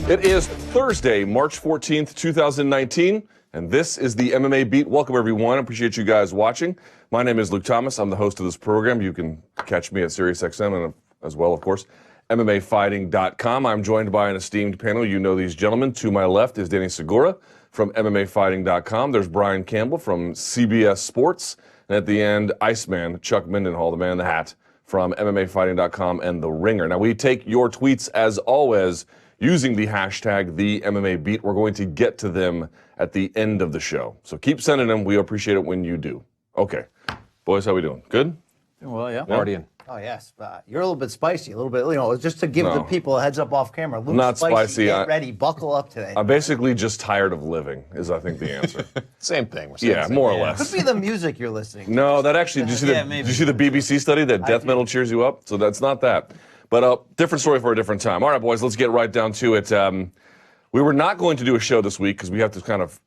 It is Thursday, March 14th, 2019, and this is the MMA Beat. Welcome, everyone. I appreciate you guys watching. My name is Luke Thomas. I'm the host of this program. You can catch me at SiriusXM and as well, of course, MMAFighting.com. I'm joined by an esteemed panel. You know these gentlemen. To my left is Danny Segura from MMAFighting.com. There's Brian Campbell from CBS Sports. And at the end, Iceman, Chuck Mindenhall, the man in the hat, from MMAFighting.com and The Ringer. Now, we take your tweets, as always, using the hashtag #TheMMABeat. We're going to get to them at the end of the show. So keep sending them. We appreciate it when you do. Okay. Boys, how we doing? Good? Well, yeah. Partying. Oh, yes. You're a little bit spicy, a little bit, just to give the people a heads up off camera. Luke's Not spicy. Get ready. Buckle up today. I'm basically just tired of living, is I think the answer. Same thing. Yeah, more or less. Could be the music you're listening to. No, that actually, did you see the BBC study that death metal cheers you up? So that's not that. But different story for a different time. All right, boys, let's get right down to it. We were not going to do a show this week because we have to kind of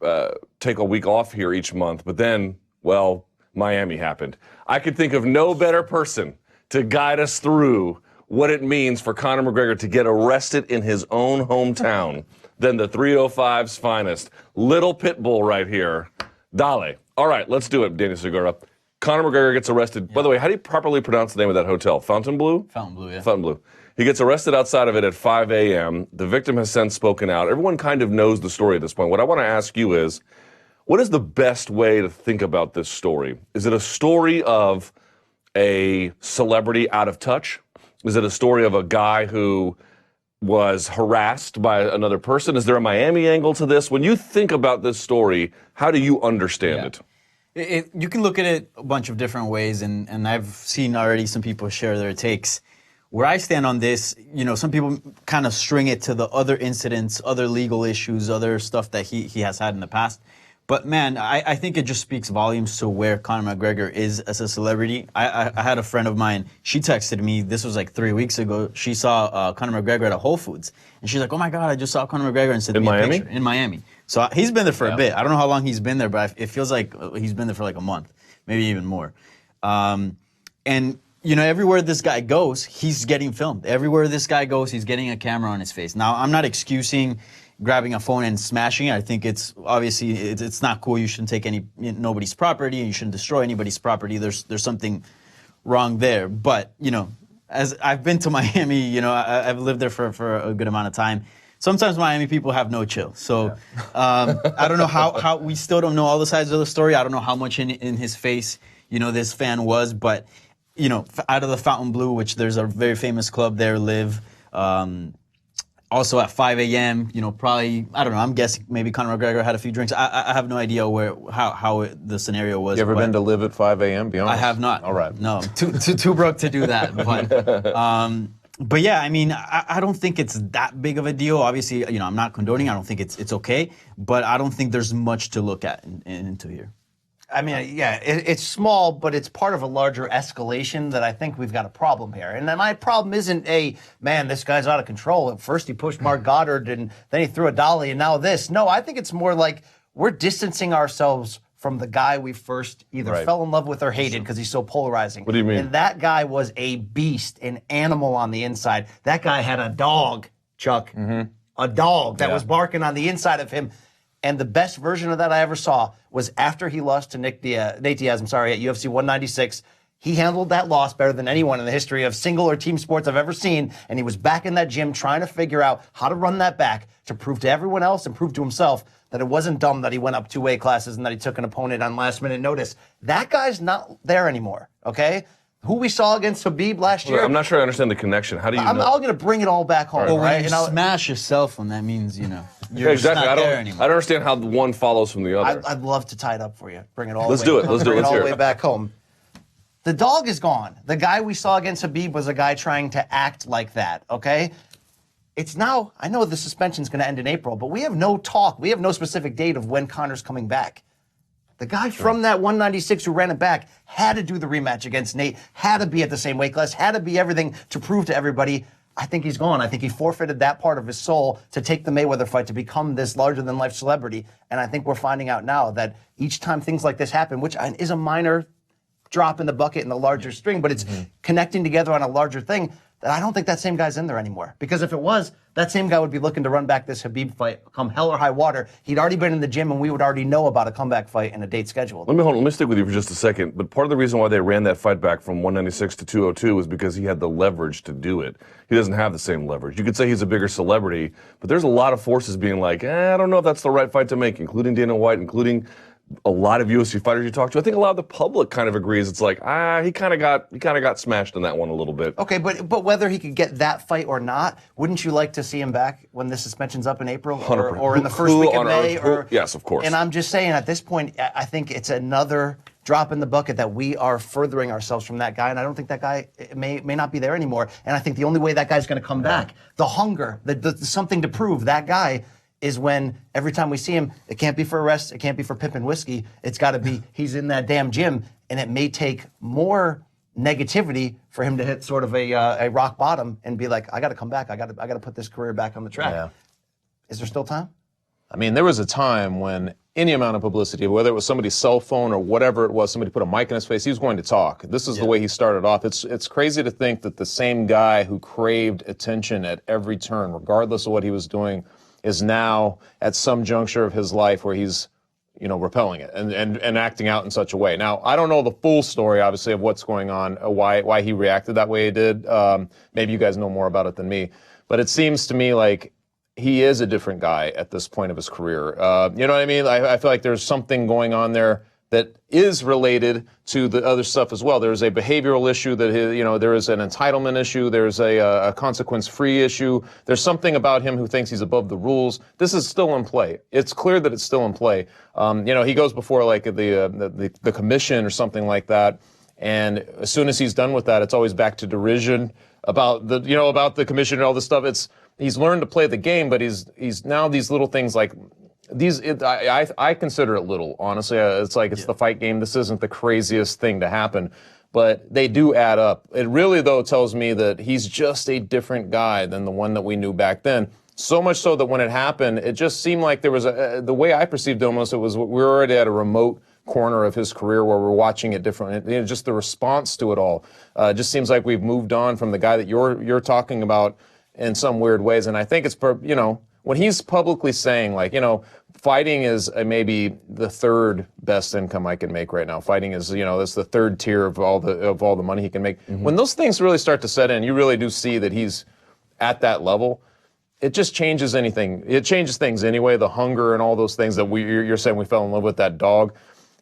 take a week off here each month. But then, well, Miami happened. I could think of no better person to guide us through what it means for Conor McGregor to get arrested in his own hometown than the 305's finest. Little pit bull right here. Dale. All right, let's do it, Danny Segura. Conor McGregor gets arrested. Yeah. By the way, how do you properly pronounce the name of that hotel? Fontainebleau? Fontainebleau, yeah. Fontainebleau. He gets arrested outside of it at 5 a.m. The victim has since spoken out. Everyone kind of knows the story at this point. What I want to ask you is, what is the best way to think about this story? Is it a story of a celebrity out of touch? Is it a story of a guy who was harassed by another person? Is there a Miami angle to this? When you think about this story, how do you understand it? You can look at it a bunch of different ways, and I've seen already some people share their takes. Where I stand on this, some people kind of string it to the other incidents, other legal issues, other stuff that he has had in the past. But man, I think it just speaks volumes to where Conor McGregor is as a celebrity. I had a friend of mine, she texted me, this was like 3 weeks ago, she saw Conor McGregor at a Whole Foods. And she's like, oh my God, I just saw Conor McGregor and sent me a picture. In Miami. So he's been there for a bit. I don't know how long he's been there, but it feels like he's been there for like a month, maybe even more. And everywhere this guy goes, he's getting filmed. Everywhere this guy goes, he's getting a camera on his face. Now, I'm not excusing grabbing a phone and smashing it. I think it's obviously it's not cool. You shouldn't take nobody's property, and you shouldn't destroy anybody's property. There's something wrong there. But as I've been to Miami, I've lived there for a good amount of time. Sometimes Miami people have no chill. So I don't know how we still don't know all the sides of the story. I don't know how much in his face this fan was, but out of the Fontainebleau, which there's a very famous club there, Live. Also at 5 a.m., probably, I don't know, I'm guessing maybe Conor McGregor had a few drinks. I have no idea how the scenario was. You ever been to Live at 5 a.m.? Be honest. I have not. All right. No, too broke to do that. But yeah, I mean, I don't think it's that big of a deal. Obviously, I'm not condoning. I don't think it's okay. But I don't think there's much to look at into here. I mean, yeah, it's small, but it's part of a larger escalation that I think we've got a problem here. And my problem isn't this guy's out of control. At first he pushed Mark Goddard, and then he threw a dolly, and now this. No, I think it's more like we're distancing ourselves from the guy we first either fell in love with or hated because he's so polarizing. What do you mean? And that guy was a beast, an animal on the inside. That guy had a dog, Chuck. Mm-hmm. A dog that was barking on the inside of him. And the best version of that I ever saw was after he lost to Nate Diaz, at UFC 196. He handled that loss better than anyone in the history of single or team sports I've ever seen. And he was back in that gym trying to figure out how to run that back to prove to everyone else and prove to himself that it wasn't dumb that he went up 2 weight classes and that he took an opponent on last minute notice. That guy's not there anymore, okay? Who we saw against Khabib last year. I'm not sure I understand the connection. How do you know? I'm going to bring it all back home, well, right? When you smash your cell phone, that means, you're exactly. just not there anymore. I don't understand how one follows from the other. I'd love to tie it up for you. Bring it all Let's the way do it. Let's do it. Bring it Let's all hear the it. way back home. The dog is gone. The guy we saw against Khabib was a guy trying to act like that, okay? It's now, I know the suspension's going to end in April, but we have no talk. We have no specific date of when Conor's coming back. The guy from that 196 who ran it back had to do the rematch against Nate, had to be at the same weight class, had to be everything to prove to everybody. I think he's gone. I think he forfeited that part of his soul to take the Mayweather fight, to become this larger-than-life celebrity. And I think we're finding out now that each time things like this happen, which is a minor drop in the bucket in the larger string, but it's connecting together on a larger thing, that I don't think that same guy's in there anymore. Because if it was, that same guy would be looking to run back this Khabib fight come hell or high water. He'd already been in the gym, and we would already know about a comeback fight and a date scheduled. Let me stick with you for just a second. But part of the reason why they ran that fight back from 196 to 202 was because he had the leverage to do it. He doesn't have the same leverage. You could say he's a bigger celebrity, but there's a lot of forces being like, I don't know if that's the right fight to make, including Dana White, including a lot of UFC fighters you talk to. I think a lot of the public kind of agrees. It's like, he kind of got smashed in that one a little bit. Okay, but whether he could get that fight or not, wouldn't you like to see him back when the suspension's up in April or in the first week of May? Yes, of course. And I'm just saying, at this point, I think it's another drop in the bucket that we are furthering ourselves from that guy, and I don't think that guy may not be there anymore. And I think the only way that guy's going to come back, the hunger, the something to prove, that guy is when every time we see him, it can't be for arrest, it can't be for pimping whiskey, it's got to be he's in that damn gym, and it may take more negativity for him to hit sort of a rock bottom and be like, I got to come back, I got to put this career back on the track. Yeah. Is there still time? I mean, there was a time when any amount of publicity, whether it was somebody's cell phone or whatever it was, somebody put a mic in his face, he was going to talk. This is the way he started off. It's crazy to think that the same guy who craved attention at every turn, regardless of what he was doing, is now at some juncture of his life where he's, repelling it and acting out in such a way. Now, I don't know the full story, obviously, of what's going on, why he reacted that way he did. Maybe you guys know more about it than me. But it seems to me like he is a different guy at this point of his career. You know what I mean? I feel like there's something going on there that is related to the other stuff as well. There's a behavioral issue that there is an entitlement issue. There's a consequence-free issue. There's something about him who thinks he's above the rules. This is still in play. It's clear that it's still in play. He goes before like the commission or something like that, and as soon as he's done with that, it's always back to derision about the commission and all this stuff. He's learned to play the game, but he's now these little things like. I consider it little, honestly. It's like it's the fight game. This isn't the craziest thing to happen, but they do add up. It really, though, tells me that he's just a different guy than the one that we knew back then. So much so that when it happened, it just seemed like there was the way I perceived it almost, it was we were already at a remote corner of his career where we're watching it different. Just the response to it all just seems like we've moved on from the guy that you're talking about in some weird ways. And I think it's, when he's publicly saying, like, fighting is maybe the third best income I can make right now. Fighting is, that's the third tier of all the money he can make. Mm-hmm. When those things really start to set in, you really do see that he's at that level. It just changes anything. It changes things anyway. The hunger and all those things that you're saying we fell in love with that dog.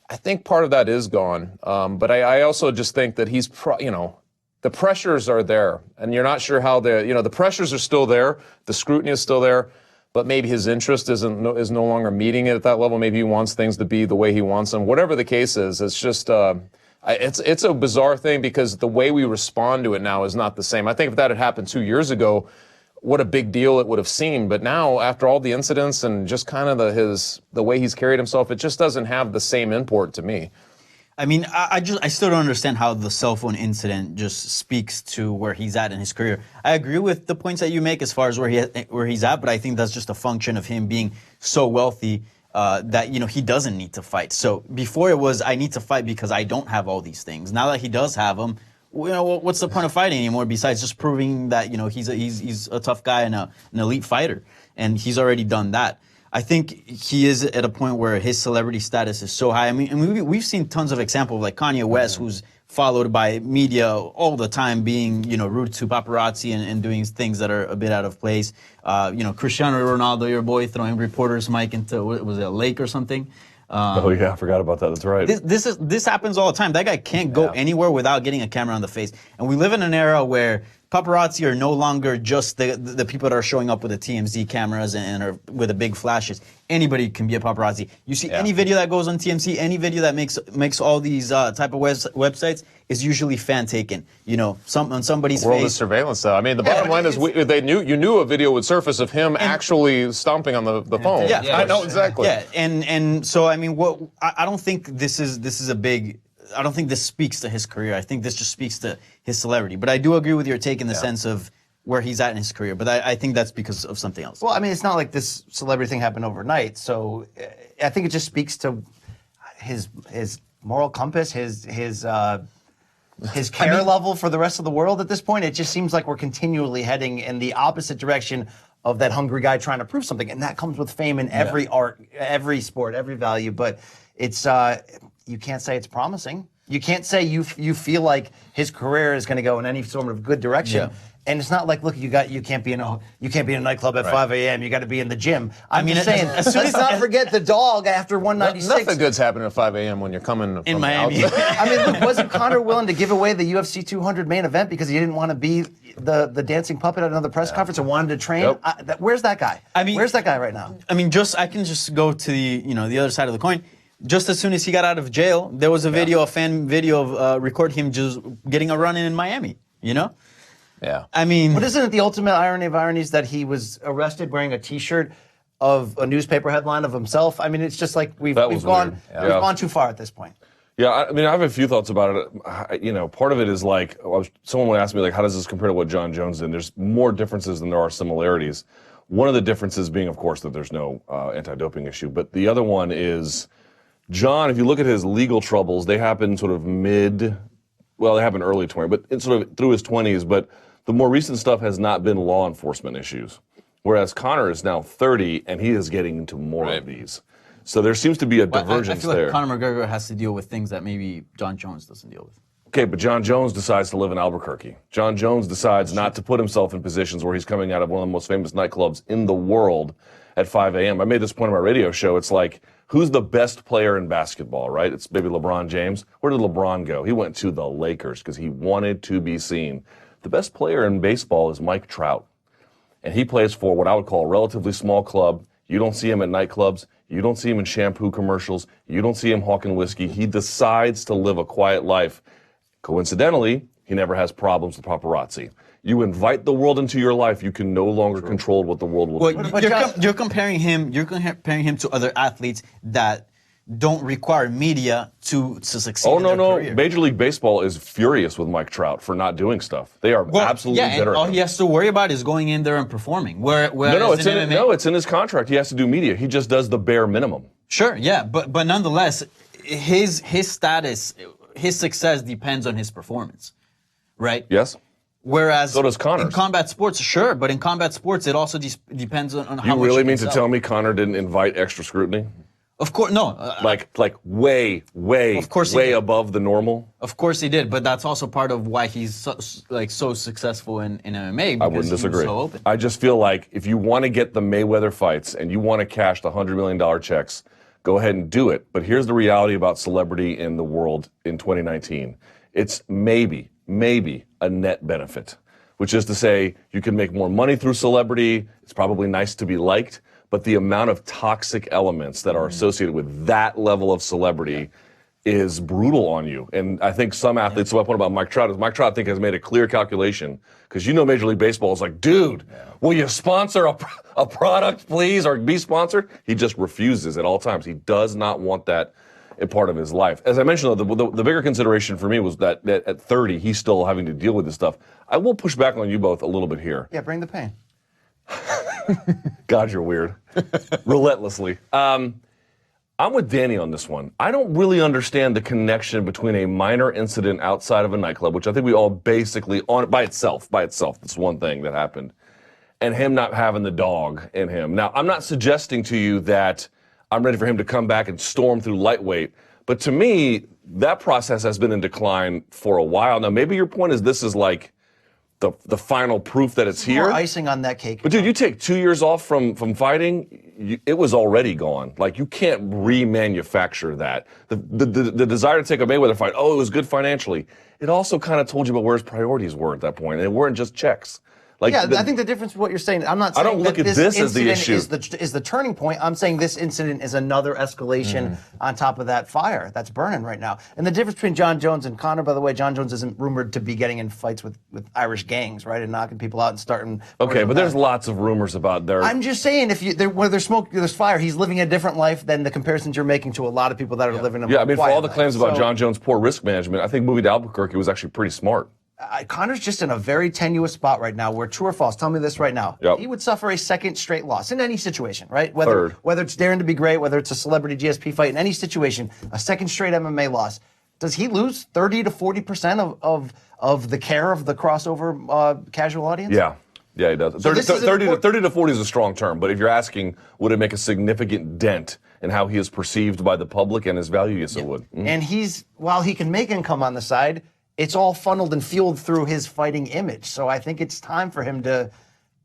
I think part of that is gone. But I also just think that he's, the pressures are there, and you're not sure how the pressures are still there. The scrutiny is still there. But maybe his interest is no longer meeting it at that level. Maybe he wants things to be the way he wants them. Whatever the case is, it's just it's a bizarre thing because the way we respond to it now is not the same. I think if that had happened 2 years ago, what a big deal it would have seemed. But now, after all the incidents and just kind of the way he's carried himself, it just doesn't have the same import to me. I mean, I still don't understand how the cell phone incident just speaks to where he's at in his career. I agree with the points that you make as far as where he's at, but I think that's just a function of him being so wealthy that he doesn't need to fight. So before it was I need to fight because I don't have all these things. Now that he does have them, what's the point of fighting anymore besides just proving that he's a tough guy and an elite fighter, and he's already done that. I think he is at a point where his celebrity status is so high. I mean, and we've seen tons of examples like Kanye West, who's followed by media all the time, being rude to paparazzi and doing things that are a bit out of place. Cristiano Ronaldo, your boy, throwing reporters' mic into was it a lake or something? Oh yeah, I forgot about that. That's right. This happens all the time. That guy can't go anywhere without getting a camera on the face. And we live in an era where paparazzi are no longer just the people that are showing up with the TMZ cameras and are with the big flashes. Anybody can be a paparazzi. You see any video that goes on TMZ, any video that makes all these type of websites is usually fan taken. On somebody's world face. Is surveillance, though. I mean, the bottom line is you knew a video would surface of him actually stomping on the phone. Yeah, I know exactly. Yeah, and so I mean, I don't think this is a big. I don't think this speaks to his career. I think this just speaks to his celebrity. But I do agree with your take in the sense of where he's at in his career. But I think that's because of something else. Well, I mean, it's not like this celebrity thing happened overnight. So I think it just speaks to his moral compass, his his care level for the rest of the world at this point. It just seems like we're continually heading in the opposite direction of that hungry guy trying to prove something. And that comes with fame in every art, every sport, every value. But it's you can't say it's promising. You can't say you feel like his career is going to go in any sort of good direction. Yeah. And it's not like, look, you can't be in a nightclub at 5 a.m. You got to be in the gym. I'm just saying, let's not forget the dog after 196. Nothing good's happening at 5 a.m. when you're coming in Miami. I mean, look, wasn't Conor willing to give away the UFC 200 main event because he didn't want to be the dancing puppet at another press conference and wanted to train? Yep. Where's that guy? Where's that guy right now? I mean, I can just go to the other side of the coin. Just as soon as he got out of jail, there was a fan video of recording him just getting a run in Miami. Yeah. I mean, but isn't it the ultimate irony of ironies that he was arrested wearing a T-shirt of a newspaper headline of himself? I mean, it's just like we've gone too far at this point. Yeah, I mean, I have a few thoughts about it. Part of it is like, someone would ask me, like, how does this compare to what John Jones did? There's more differences than there are similarities. One of the differences being, of course, that there's no anti-doping issue. But the other one is, John, if you look at his legal troubles, they happen sort of they happen early 20s, but it's sort of through his 20s. But the more recent stuff has not been law enforcement issues. Whereas Conor is now 30 and he is getting into more of these. So there seems to be a divergence there. I feel like Conor McGregor has to deal with things that maybe John Jones doesn't deal with. Okay, but John Jones decides to live in Albuquerque. John Jones decides not to put himself in positions where he's coming out of one of the most famous nightclubs in the world at 5 a.m. I made this point on my radio show. It's like, who's the best player in basketball, right? It's maybe LeBron James. Where did LeBron go? He went to the Lakers because he wanted to be seen. The best player in baseball is Mike Trout. And he plays for what I would call a relatively small club. You don't see him at nightclubs. You don't see him in shampoo commercials. You don't see him hawking whiskey. He decides to live a quiet life. Coincidentally, he never has problems with paparazzi. You invite the world into your life, you can no longer control what the world will do. You're comparing him to other athletes that don't require media to succeed in their career. Major League Baseball is furious with Mike Trout for not doing stuff. They are absolutely bitter. And all he has to worry about is going in there and performing. It's in his contract. He has to do media. He just does the bare minimum. Sure, yeah, but nonetheless, his status, his success depends on his performance, right? Yes. Whereas so does Conor. In combat sports, sure, but in combat sports, it also depends on how much you really mean to tell me Conor didn't invite extra scrutiny? Of course, no. Like way above the normal? Of course he did, but that's also part of why he's so successful in MMA. I wouldn't disagree. So open. I just feel like if you want to get the Mayweather fights and you want to cash the $100 million checks, go ahead and do it. But here's the reality about celebrity in the world in 2019. It's maybe a net benefit, which is to say you can make more money through celebrity. It's probably nice to be liked. But the amount of toxic elements that are associated with that level of celebrity is brutal on you. And I think some athletes, so my point about Mike Trout is Mike Trout, I think, has made a clear calculation. Because Major League Baseball is like, dude, will you sponsor a product, please, or be sponsored? He just refuses at all times. He does not want that a part of his life. As I mentioned, though, the bigger consideration for me was that at 30, he's still having to deal with this stuff. I will push back on you both a little bit here. Yeah, bring the pain. God, you're weird. Relentlessly. I'm with Danny on this one. I don't really understand the connection between a minor incident outside of a nightclub, which I think we all basically, by itself, that's one thing that happened, and him not having the dog in him. Now, I'm not suggesting to you that I'm ready for him to come back and storm through lightweight, but to me, that process has been in decline for a while. Now, maybe your point is this is like the final proof that it's here. More icing on that cake. But dude, you take 2 years off from fighting, it was already gone. Like, you can't remanufacture that. The desire to take a Mayweather fight, it was good financially. It also kind of told you about where his priorities were at that point, and it weren't just checks. Like, I think the difference with what you're saying, I'm not saying I don't look at this as the issue. Is the turning point. I'm saying this incident is another escalation on top of that fire that's burning right now. And the difference between John Jones and Conor, by the way, John Jones isn't rumored to be getting in fights with Irish gangs, right, and knocking people out and starting. Okay, but there's lots of rumors about their. I'm just saying, where there's smoke, there's fire. He's living a different life than the comparisons you're making to a lot of people that are living a I mean, for all the claims life. about John Jones' poor risk management, I think moving to Albuquerque was actually pretty smart. Conor's just in a very tenuous spot right now where, true or false, tell me this right now. Yep. He would suffer a second straight loss in any situation, right? Whether it's daring to be great, whether it's a celebrity GSP fight, in any situation, a second straight MMA loss. does he lose 30 to 40% of the care of the crossover casual audience? Yeah, he does. So 30 to 40 is a strong term, but if you're asking, would it make a significant dent in how he is perceived by the public and his value? Yes, it would. And while he can make income on the side, it's all funneled and fueled through his fighting image. So I think it's time for him to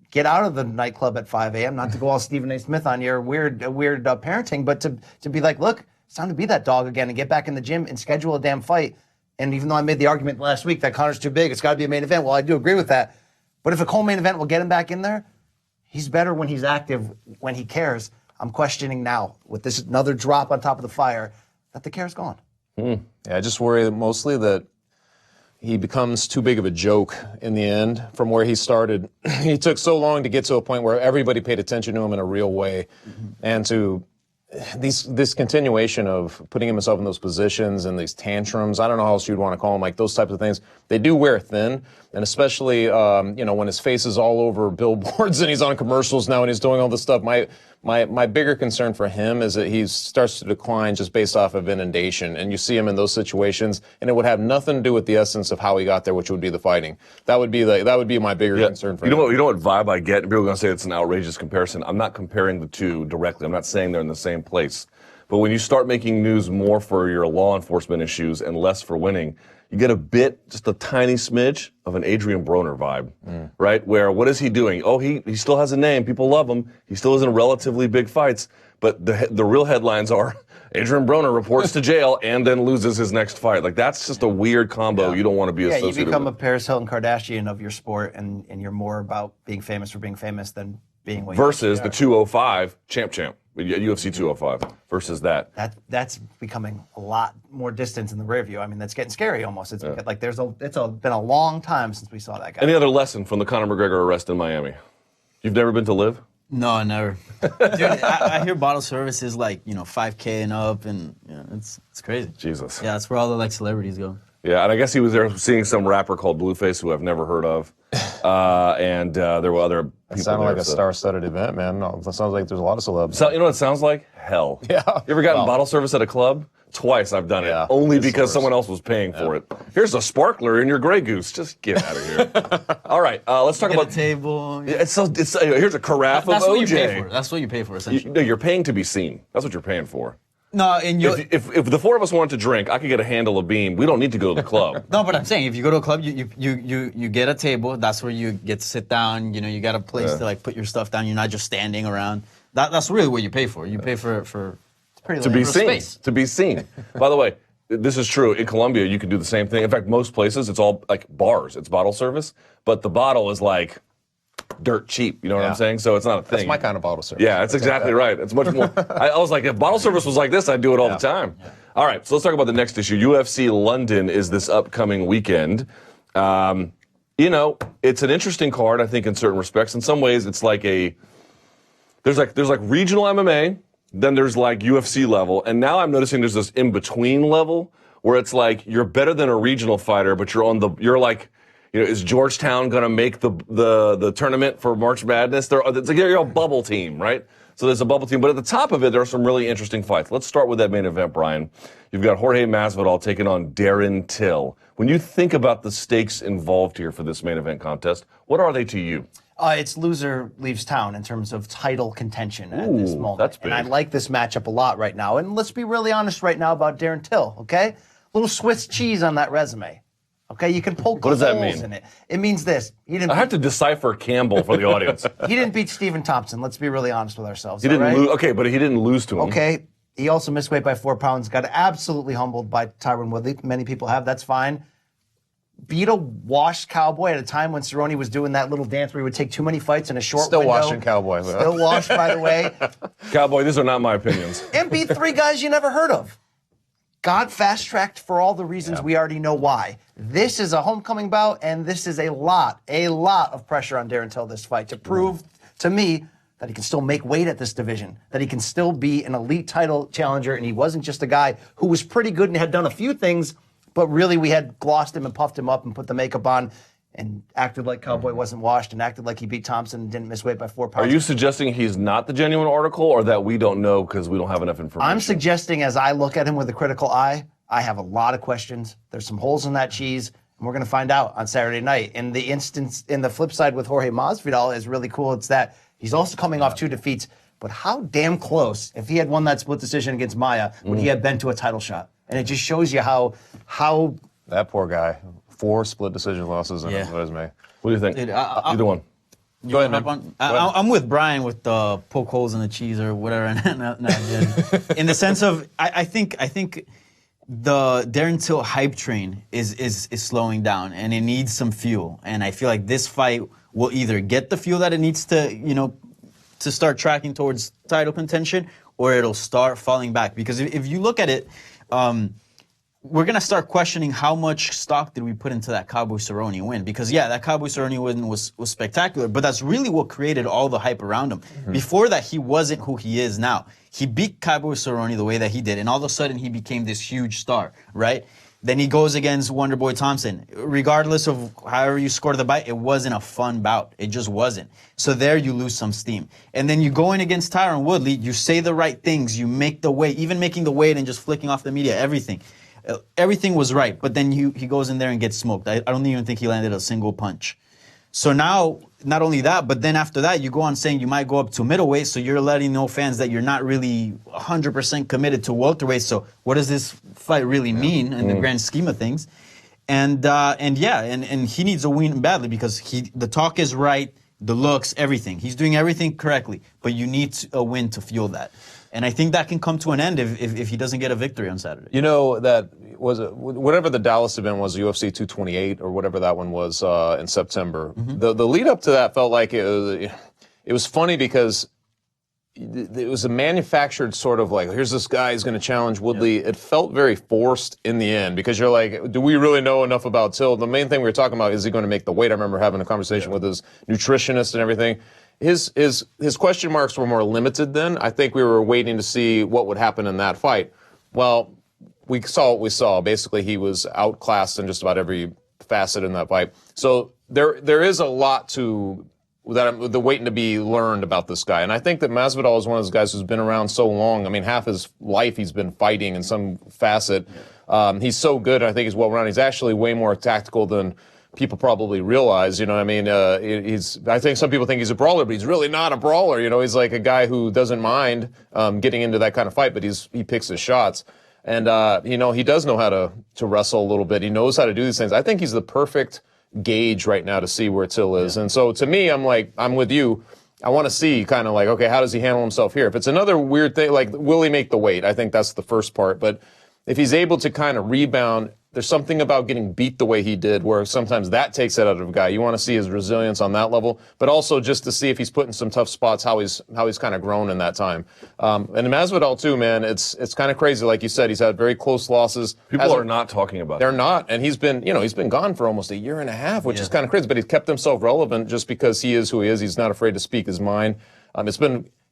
get out of the nightclub at 5 a.m., not to go all Stephen A. Smith on your weird parenting, but to be like, look, it's time to be that dog again and get back in the gym and schedule a damn fight. And even though I made the argument last week that Conor's too big, it's got to be a main event, well, I do agree with that. But if a co-main event will get him back in there, he's better when he's active, when he cares. I'm questioning now, with this another drop on top of the fire, that the care's gone. Yeah, I just worry mostly that he becomes too big of a joke in the end from where he started. He took so long to get to a point where everybody paid attention to him in a real way. And to this continuation of putting himself in those positions and these tantrums, I don't know how else you'd want to call them, like those types of things, they do wear thin. And especially, when his face is all over billboards and he's on commercials now and he's doing all this stuff, my bigger concern for him is that he starts to decline just based off of inundation. And you see him in those situations, and it would have nothing to do with the essence of how he got there, which would be the fighting. That would be my bigger concern for him. You know what vibe I get? People are going to say it's an outrageous comparison. I'm not comparing the two directly. I'm not saying they're in the same place. But when you start making news more for your law enforcement issues and less for winning, you get just a tiny smidge of an Adrian Broner vibe, right? Where, what is he doing? Oh, he still has a name. People love him. He still is in relatively big fights. But the real headlines are, Adrian Broner reports to jail and then loses his next fight. Like, that's just a weird combo you don't want to be associated with. Yeah, you become a Paris Hilton Kardashian of your sport, and you're more about being famous for being famous than being what versus the 205 champ. UFC 205 versus that. That's becoming a lot more distance in the rear view. I mean, that's getting scary almost. It's like it's been a long time since we saw that guy. Any other lesson from the Conor McGregor arrest in Miami? You've never been to Live? No, never. Dude, I hear bottle service is like, $5K and up, and it's crazy. Jesus. Yeah, that's where all the celebrities go. Yeah, and I guess he was there seeing some rapper called Blueface, who I've never heard of. And there were other people there. It sounded like a star-studded event, man. No, that sounds like there's a lot of celebs. So, you know what it sounds like? Hell. Yeah. You ever gotten bottle service at a club? Twice I've done it, only because someone else was paying for it. Here's a sparkler in your Grey Goose. Just get out of here. All right, let's talk about a table. Here's a carafe of OJ. That's what you pay for. That's what you pay for, essentially. You're paying to be seen. That's what you're paying for. No, and if the four of us wanted to drink, I could get a handle of bean. We don't need to go to the club. No, but I'm saying, if you go to a club, you get a table. That's where you get to sit down. You got a place to put your stuff down. You're not just standing around. That's really what you pay for. You pay for to be seen. Space. To be seen. By the way, this is true. In Colombia, you can do the same thing. In fact, most places, it's all like bars. It's bottle service, but the bottle is like dirt cheap. You know what I'm saying? So it's not a thing. That's my kind of bottle service. Yeah, that's exactly right. It's much more. I was like, if bottle service was like this, I'd do it all the time. Yeah. All right, so let's talk about the next issue. UFC London is this upcoming weekend. It's an interesting card, I think, in certain respects. In some ways, it's like there's like regional MMA, then there's like UFC level, and now I'm noticing there's this in between level where it's like you're better than a regional fighter, but you're like. Is Georgetown going to make the tournament for March Madness? It's like you're a bubble team, right? So there's a bubble team. But at the top of it, there are some really interesting fights. Let's start with that main event, Brian. You've got Jorge Masvidal taking on Darren Till. When you think about the stakes involved here for this main event contest, what are they to you? It's loser leaves town in terms of title contention at this moment. That's big. And I like this matchup a lot right now. And let's be really honest right now about Darren Till, okay? A little Swiss cheese on that resume. Okay, you can poke holes in it. It means this. I have to decipher Campbell for the audience. He didn't beat Stephen Thompson. Let's be really honest with ourselves. He didn't lose. Okay, but he didn't lose to him. Okay, he also missed weight by 4 pounds. Got absolutely humbled by Tyron Woodley. Many people have. That's fine. Beat a washed Cowboy at a time when Cerrone was doing that little dance where he would take too many fights in a short window. Still washing Cowboy. Still washed, by the way. Cowboy, these are not my opinions. And beat 3 guys you never heard of. Got fast-tracked for all the reasons we already know why. This is a homecoming bout, and this is a lot of pressure on Darren Till this fight to prove to me that he can still make weight at this division, that he can still be an elite title challenger, and he wasn't just a guy who was pretty good and had done a few things, but really we had glossed him and puffed him up and put the makeup on and acted like Cowboy wasn't washed and acted like he beat Thompson and didn't miss weight by 4 pounds. Are you suggesting he's not the genuine article or that we don't know because we don't have enough information? I'm suggesting, as I look at him with a critical eye, I have a lot of questions. There's some holes in that cheese, and we're going to find out on Saturday night. And the flip side with Jorge Masvidal is really cool. It's that he's also coming off 2 defeats. But how damn close, if he had won that split decision against Maia, would he have been to a title shot? And it just shows you how that poor guy, 4 split decision losses in his resume. What do you think? Either one. Go ahead, man. I'm with Brian with the poke holes in the cheese or whatever. In the sense of, I think the Darren Till hype train is slowing down, and it needs some fuel. And I feel like this fight will either get the fuel that it needs to, to start tracking towards title contention, or it'll start falling back. Because if you look at it, we're going to start questioning how much stock did we put into that Cowboy Cerrone win. Because, that Cowboy Cerrone win was spectacular, but that's really what created all the hype around him. Mm-hmm. Before that, he wasn't who he is now. He beat Cowboy Cerrone the way that he did, and all of a sudden he became this huge star, right? Then he goes against Wonderboy Thompson. Regardless of however you scored the fight, it wasn't a fun bout. It just wasn't. So there you lose some steam. And then you go in against Tyron Woodley, you say the right things, you make the weight, even making the weight and just flicking off the media, everything. Everything was right, but then he goes in there and gets smoked. I don't even think he landed a single punch. So now, not only that, but then after that, you go on saying you might go up to middleweight, so you're letting know fans that you're not really 100% committed to welterweight. So what does this fight really mean in the grand scheme of things? And he needs a win badly because the talk is right, the looks, everything. He's doing everything correctly, but you need a win to fuel that. And I think that can come to an end if he doesn't get a victory on Saturday. That was whatever the Dallas event was, UFC 228 or whatever that one was in September. Mm-hmm. The lead up to that felt like it was funny because it was a manufactured sort of like, here's this guy who's going to challenge Woodley. Yep. It felt very forced in the end because you're like, do we really know enough about Till? The main thing we were talking about, is he going to make the weight? I remember having a conversation with his nutritionist and everything. His question marks were more limited then. I think we were waiting to see what would happen in that fight. Well, we saw what we saw. Basically, he was outclassed in just about every facet in that fight. So there is a lot the waiting to be learned about this guy. And I think that Masvidal is one of those guys who's been around so long. I mean, half his life he's been fighting in some facet. He's so good. I think he's well-rounded. He's actually way more tactical than people probably realize, I mean, I think some people think he's a brawler, but he's really not a brawler. He's like a guy who doesn't mind getting into that kind of fight, but he picks his shots. And, he does know how to wrestle a little bit. He knows how to do these things. I think he's the perfect gauge right now to see where Till is. Yeah. And so to me, I'm with you. I want to see kind of like, okay, how does he handle himself here? If it's another weird thing, like, will he make the weight? I think that's the first part. But if he's able to kind of rebound, there's something about getting beat the way he did where sometimes that takes it out of a guy. You want to see his resilience on that level, but also just to see if he's put in some tough spots, how he's kind of grown in that time. And Masvidal too, man, it's kind of crazy. Like you said, he's had very close losses. People are not talking about They're not. And he's been gone for almost a year and a half, which is kind of crazy, but he's kept himself relevant just because he is who he is. He's not afraid to speak his mind.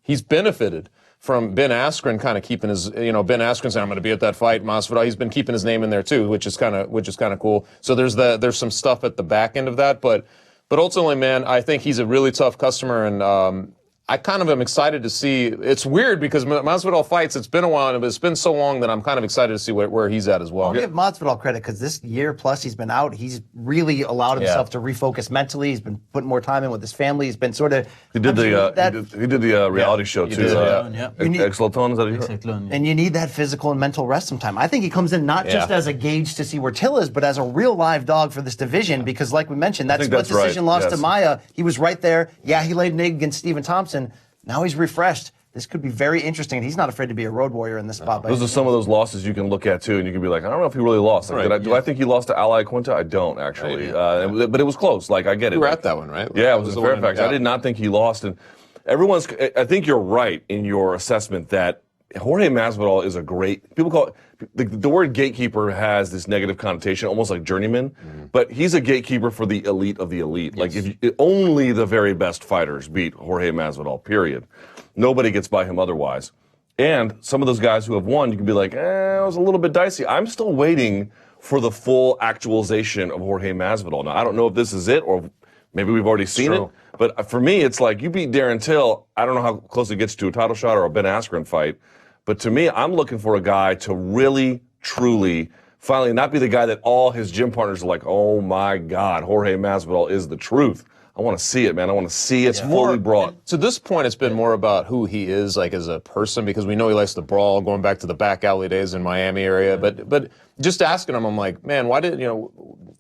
He's benefited from Ben Askren kind of keeping his, Ben Askren saying, I'm going to be at that fight, Masvidal. He's been keeping his name in there too, which is kind of cool. So there's some stuff at the back end of that, but ultimately, man, I think he's a really tough customer, and I kind of am excited to see. It's weird because Masvidal fights. It's been a while, but it's been so long that I'm kind of excited to see where he's at as well. I'll give Masvidal credit because this year plus he's been out. He's really allowed himself to refocus mentally. He's been putting more time in with his family. He's been sort of. He did the reality show too. Exelton, is that Exelton, and you need that physical and mental rest sometime. I think he comes in not just as a gauge to see where Till is, but as a real live dog for this division. Because like we mentioned, that split decision loss to Maia, he was right there. Yeah, he laid an egg against Stephen Thompson. Now he's refreshed. This could be very interesting. He's not afraid to be a road warrior in this spot. Those are some of those losses you can look at too, and you can be like, I don't know if he really lost. Like, do I think he lost to Ally Quinta? I don't actually, but it was close. Like I get it. You were at that one, right? Yeah, it was in Fairfax. I did not think he lost, and I think you're right in your assessment that Jorge Masvidal is a great. People call it. The word gatekeeper has this negative connotation, almost like journeyman, but he's a gatekeeper for the elite of the elite. Yes. Like only the very best fighters beat Jorge Masvidal, period. Nobody gets by him otherwise. And some of those guys who have won, you can be like, it was a little bit dicey. I'm still waiting for the full actualization of Jorge Masvidal. Now, I don't know if this is it or maybe we've already seen it, but for me, it's like you beat Darren Till. I don't know how close it gets to a title shot or a Ben Askren fight. But to me, I'm looking for a guy to really truly finally not be the guy that all his gym partners are like, oh my God, Jorge Masvidal is the truth. I want to see it, man. I want to see it's fully brought. To this point, it's been more about who he is, like as a person, because we know he likes to brawl, going back to the back alley days in Miami area. But just asking him, I'm like, man, why did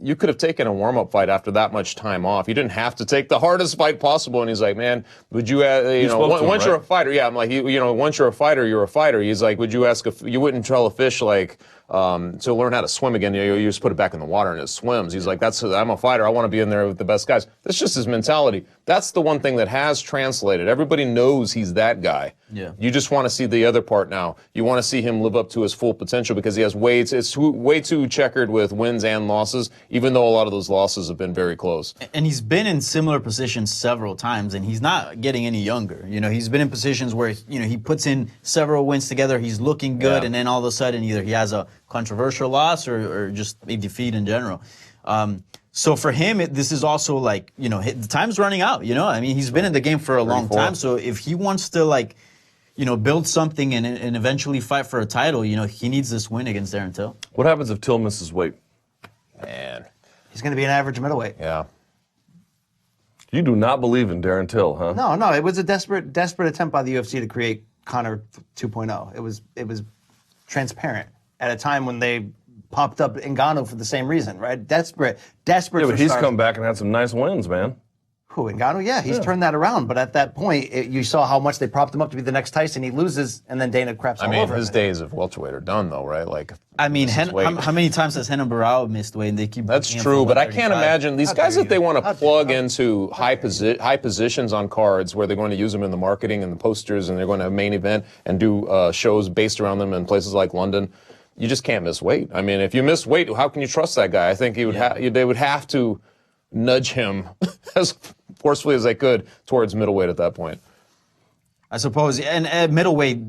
you could have taken a warm-up fight after that much time off. You didn't have to take the hardest fight possible. And he's like, man, would you, once you're a fighter, yeah, I'm like, once you're a fighter, you're a fighter. He's like, would you ask if you wouldn't tell a fish like to learn how to swim again? You just put it back in the water and it swims. He's like, I'm a fighter. I want to be in there with the best guys. That's just his mentality. That's the one thing that has translated. Everybody knows he's that guy. Yeah. You just want to see the other part now. You want to see him live up to his full potential because he has it's way too checkered with wins and losses, even though a lot of those losses have been very close. And he's been in similar positions several times, and he's not getting any younger. He's been in positions where, he puts in several wins together, he's looking good, and then all of a sudden either he has a controversial loss or just a defeat in general. So for him, this is also like, the time's running out, I mean, he's been in the game for a long time. So if he wants to build something and eventually fight for a title, he needs this win against Darren Till. What happens if Till misses weight? Man. He's going to be an average middleweight. Yeah. You do not believe in Darren Till, huh? No, it was a desperate attempt by the UFC to create Conor 2.0. It was transparent at a time when they popped up Ngannou for the same reason, right? Desperate. Yeah, but he's come back and had some nice wins, man. Who, Ngannou? Yeah, he's turned that around. But at that point, you saw how much they propped him up to be the next Tyson. He loses, and then Dana craps all over him. His days of welterweight are done, though, right? Like, how many times has Renan Barao missed weight? And they keep. That's true, but I can't imagine these guys that they want to plug into high positions on cards where they're going to use them in the marketing and the posters, and they're going to have main event and do shows based around them in places like London. You just can't miss weight. I mean, if you miss weight, how can you trust that guy? I think they would have to nudge him as forcefully as they could towards middleweight at that point. I suppose, and at middleweight,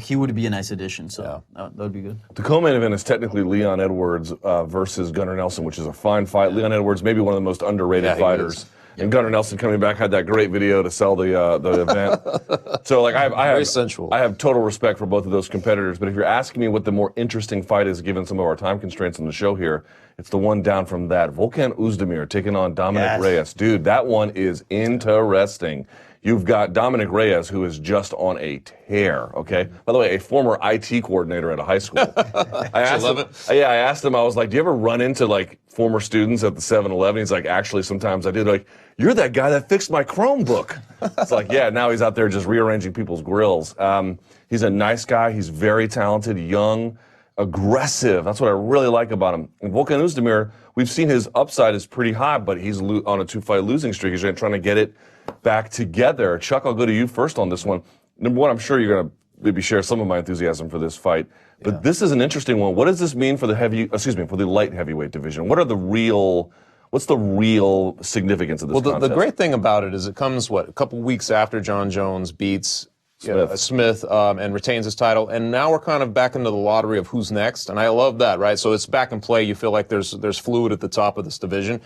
he would be a nice addition, so that would be good. The co-main event is technically Leon Edwards versus Gunnar Nelson, which is a fine fight. Leon Edwards, maybe one of the most underrated fighters. And Gunnar Nelson coming back had that great video to sell the event. So I have total respect for both of those competitors. But if you're asking me what the more interesting fight is, given some of our time constraints on the show here, it's the one down from that. Volkan Oezdemir taking on Dominic Reyes. Dude, that one is interesting. You've got Dominic Reyes, who is just on a tear, okay? By the way, a former IT coordinator at a high school. I asked him, I was like, do you ever run into, former students at the 7-Eleven? He's like, actually, sometimes I do. Like, you're that guy that fixed my Chromebook. It's like, yeah, now he's out there just rearranging people's grills. He's a nice guy. He's very talented, young, aggressive. That's what I really like about him. And Volkan Oezdemir, we've seen his upside is pretty high, but he's on a 2-fight losing streak. He's trying to get it back together. Chuck, I'll go to you first on this one. Number one, I'm sure you're going to maybe share some of my enthusiasm for this fight, but this is an interesting one. What does this mean for the light heavyweight division? What's the real significance of this contest? The great thing about it is it comes, a couple weeks after John Jones beats Smith and retains his title, and now we're kind of back into the lottery of who's next, and I love that, right? So it's back in play. You feel like there's fluid at the top of this division.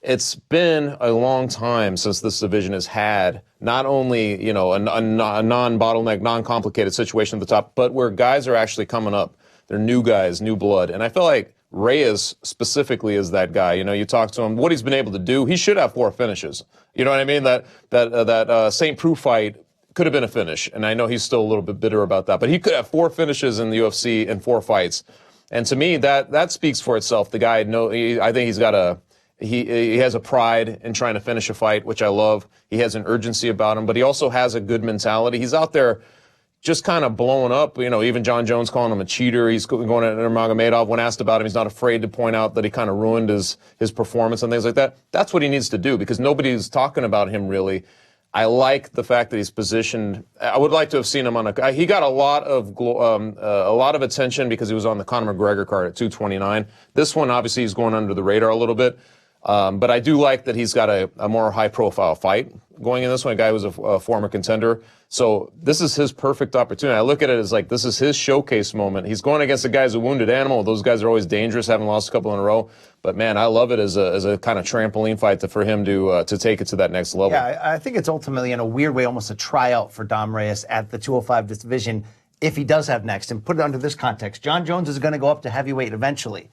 It's been a long time since this division has had not only, a non-bottleneck, non-complicated situation at the top, but where guys are actually coming up. They're new guys, new blood. And I feel like Reyes specifically is that guy. You talk to him, what he's been able to do, he should have 4 finishes. You know what I mean? That St. Preux fight could have been a finish. And I know he's still a little bit bitter about that, but he could have 4 finishes in the UFC in 4 fights. And to me, that speaks for itself. The guy, I think he's got he has a pride in trying to finish a fight, which I love. He has an urgency about him, but he also has a good mentality. He's out there just kind of blowing up. Even John Jones calling him a cheater. He's going at Nurmagomedov. When asked about him, he's not afraid to point out that he kind of ruined his performance and things like that. That's what he needs to do because nobody's talking about him really. I like the fact that he's positioned. I would like to have seen him he got a lot of attention because he was on the Conor McGregor card at 229. This one, obviously, he's going under the radar a little bit. But I do like that he's got a more high-profile fight going in this one, a guy who's a former contender. So this is his perfect opportunity. I look at it as like this is his showcase moment. He's going against a guy who's a wounded animal. Those guys are always dangerous, having lost a couple in a row. But, man, I love it as a kind of trampoline fight for him to take it to that next level. Yeah, I think it's ultimately, in a weird way, almost a tryout for Dom Reyes at the 205 division. if he does have next, and put it under this context, John Jones is going to go up to heavyweight eventually.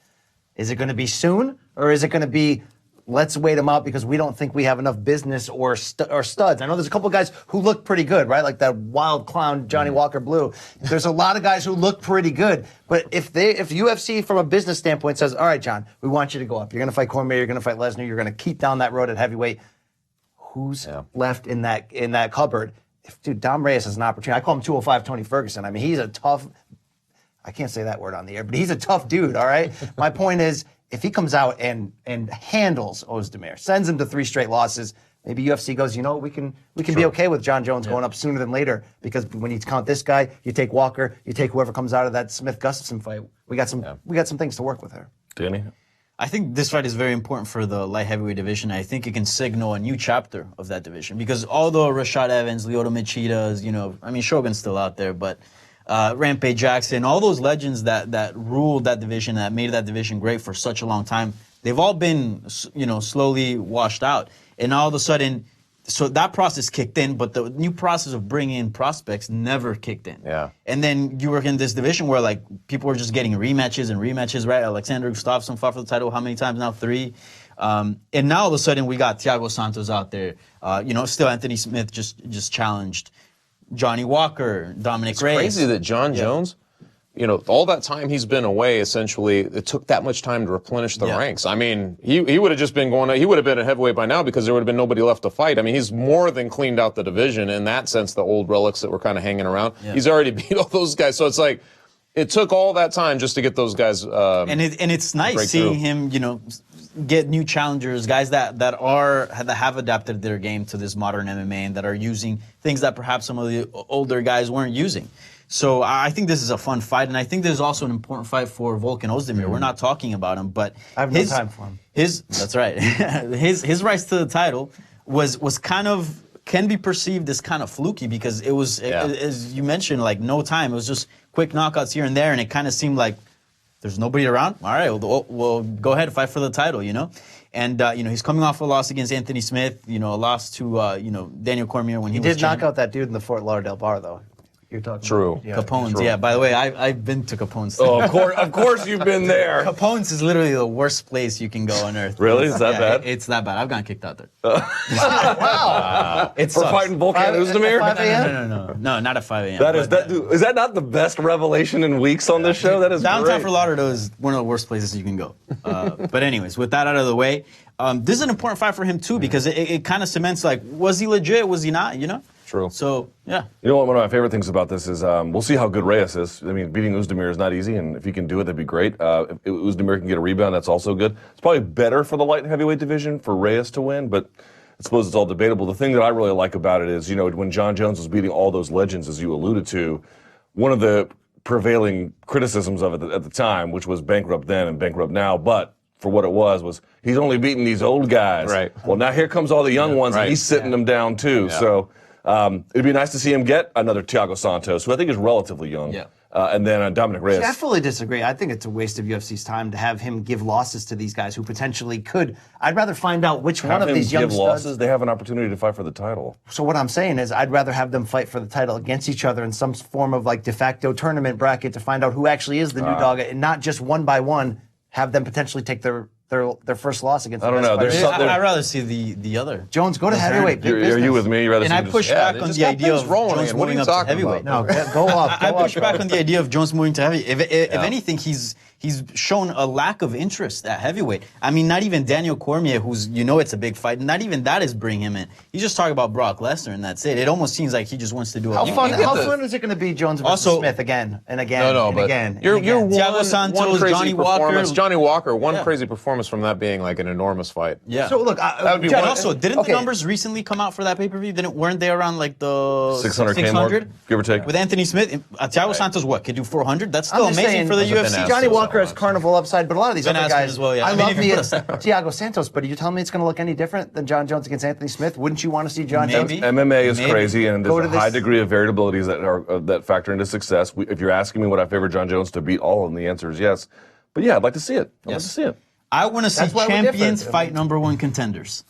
Is it going to be soon, or is it going to be, let's wait him out because we don't think we have enough business or studs? I know there's a couple guys who look pretty good, right? Like that wild clown Johnny Walker Blue. There's a lot of guys who look pretty good, but if UFC from a business standpoint says, all right, John, we want you to go up. You're going to fight Cormier, you're going to fight Lesnar, you're going to keep down that road at heavyweight. Who's left in that cupboard? Dude, Dom Reyes has an opportunity. I call him 205 Tony Ferguson. I mean, he's a tough, I can't say that word on the air, but he's a tough dude, all right? My point is, if he comes out and handles Ozdemir, sends him to 3 straight losses, maybe UFC goes, you know, we can be okay with John Jones going up sooner than later, because when you count this guy, you take Walker, you take whoever comes out of that Smith-Gustafsson fight. We got some things to work with here. Danny? I think this fight is very important for the light heavyweight division. I think it can signal a new chapter of that division, because although Rashad Evans, Lyoto Machida, you know, I mean, Shogun's still out there, but Rampage Jackson, all those legends that ruled that division, that made that division great for such a long time, they've all been, you know, slowly washed out. And all of a sudden, so that process kicked in, but the new process of bringing in prospects never kicked in. Yeah. And then you were in this division where, like, people were just getting rematches, right? Alexander Gustafsson fought for the title how many times now? 3. And now all of a sudden we got Thiago Santos out there. You know, still Anthony Smith just challenged Johnny Walker, Dominic Reyes. It's crazy that John Jones, you know, all that time he's been away, essentially, it took that much time to replenish the ranks. I mean, he would have just been he would have been a heavyweight by now because there would have been nobody left to fight. I mean, he's more than cleaned out the division in that sense, the old relics that were kind of hanging around. Yeah. He's already beat all those guys. So it's like, it took all that time just to get those guys. And it's nice seeing him, you know, get new challengers, guys that have adapted their game to this modern MMA and that are using things that perhaps some of the older guys weren't using. So I think this is a fun fight, and I think this is also an important fight for Volkan Ozdemir. We're not talking about him, but I have no time for him. That's right. his rise to the title was kind of, can be perceived as kind of fluky, because it was, as you mentioned, like no time. It was just quick knockouts here and there, and it kind of seemed like there's nobody around. All right, we'll go ahead and fight for the title, you know? And, you know, he's coming off a loss against Anthony Smith, you know, a loss to, you know, Daniel Cormier when he was did knock out that dude in the Fort Lauderdale bar, though. You're talking about. Capone's, true. yeah. By the way, I've been to Capone's. Oh, of course you've been there. Capone's is literally the worst place you can go on earth. Really? Is that bad? It's that bad. I've gotten kicked out there. Wow. It For sucks. fighting Volkan Ozdemir? 5 a.m.? No, not at 5 a.m. Is that not the best revelation in weeks on this show? That is Downtown great. Fort Lauderdale is one of the worst places you can go. But anyways, with that out of the way, this is an important fight for him too, because it kind of cements, like, was he legit? Was he not? You know? True. So, yeah. You know what? One of my favorite things about this is we'll see how good Reyes is. I mean, beating Ozdemir is not easy, and if he can do it, that'd be great. If Ozdemir can get a rebound, that's also good. It's probably better for the light heavyweight division for Reyes to win, but I suppose it's all debatable. The thing that I really like about it is, you know, when John Jones was beating all those legends, as you alluded to, one of the prevailing criticisms of it at the time, which was bankrupt then and bankrupt now, but for what it was he's only beating these old guys. Right. Well, now here comes all the young ones, and he's sitting them down too. Yeah. So it'd be nice to see him get another Thiago Santos, who I think is relatively young. Yeah. And then Dominic Reyes. I fully disagree. I think it's a waste of UFC's time to have him give losses to these guys who potentially could. I'd rather find out which one of these young give studs. losses. They have an opportunity to fight for the title. So what I'm saying is, I'd rather have them fight for the title against each other in some form of like de facto tournament bracket to find out who actually is the new dog, and not just one by one have them potentially take their first loss against. I don't know. There's something. I'd rather see the other. Jones, go to heavyweight. Big Are you business. with me? You rather And see I him push just- back on the idea of Jones What are moving you up to talking heavyweight. about? No, go up. I push back on the idea of Jones moving to heavyweight. If anything, he's shown a lack of interest at heavyweight. I mean, not even Daniel Cormier, who's, you know, it's a big fight, not even that is bringing him in. He's just talking about Brock Lesnar, and that's it. It almost seems like he just wants to do it. How fun is it going to be, Jones versus Also- Smith again and again No, and but again? you're and again. Thiago one Santos, crazy Johnny Walker. performance. Johnny Walker, one Yeah. crazy performance from that being like an enormous fight. Yeah. So look, That would be John, one- Also, didn't the numbers recently come out for that pay-per-view? Weren't they around like the 600K mark, give or take. With Anthony Smith? Thiago Santos, what, could do 400? That's I'm still just amazing saying, for the Was it Ben UFC. Askren? Johnny so Walker has much. carnival upside, but a lot of these Ben other Askren guys, as well, yeah. I I mean, love if you me put as a- Thiago Santos, but are you telling me it's going to look any different than John Jones against Anthony Smith? Wouldn't you want to see John Jones? Maybe. MMA is Maybe. crazy, and Go there's to a high this- degree of variabilities that factor into success. If you're asking me would I favor John Jones to beat all of them, the answer is yes. But yeah, I'd like to see it. I'd like to see it. I want to see That's why we're champions different. fight number one contenders.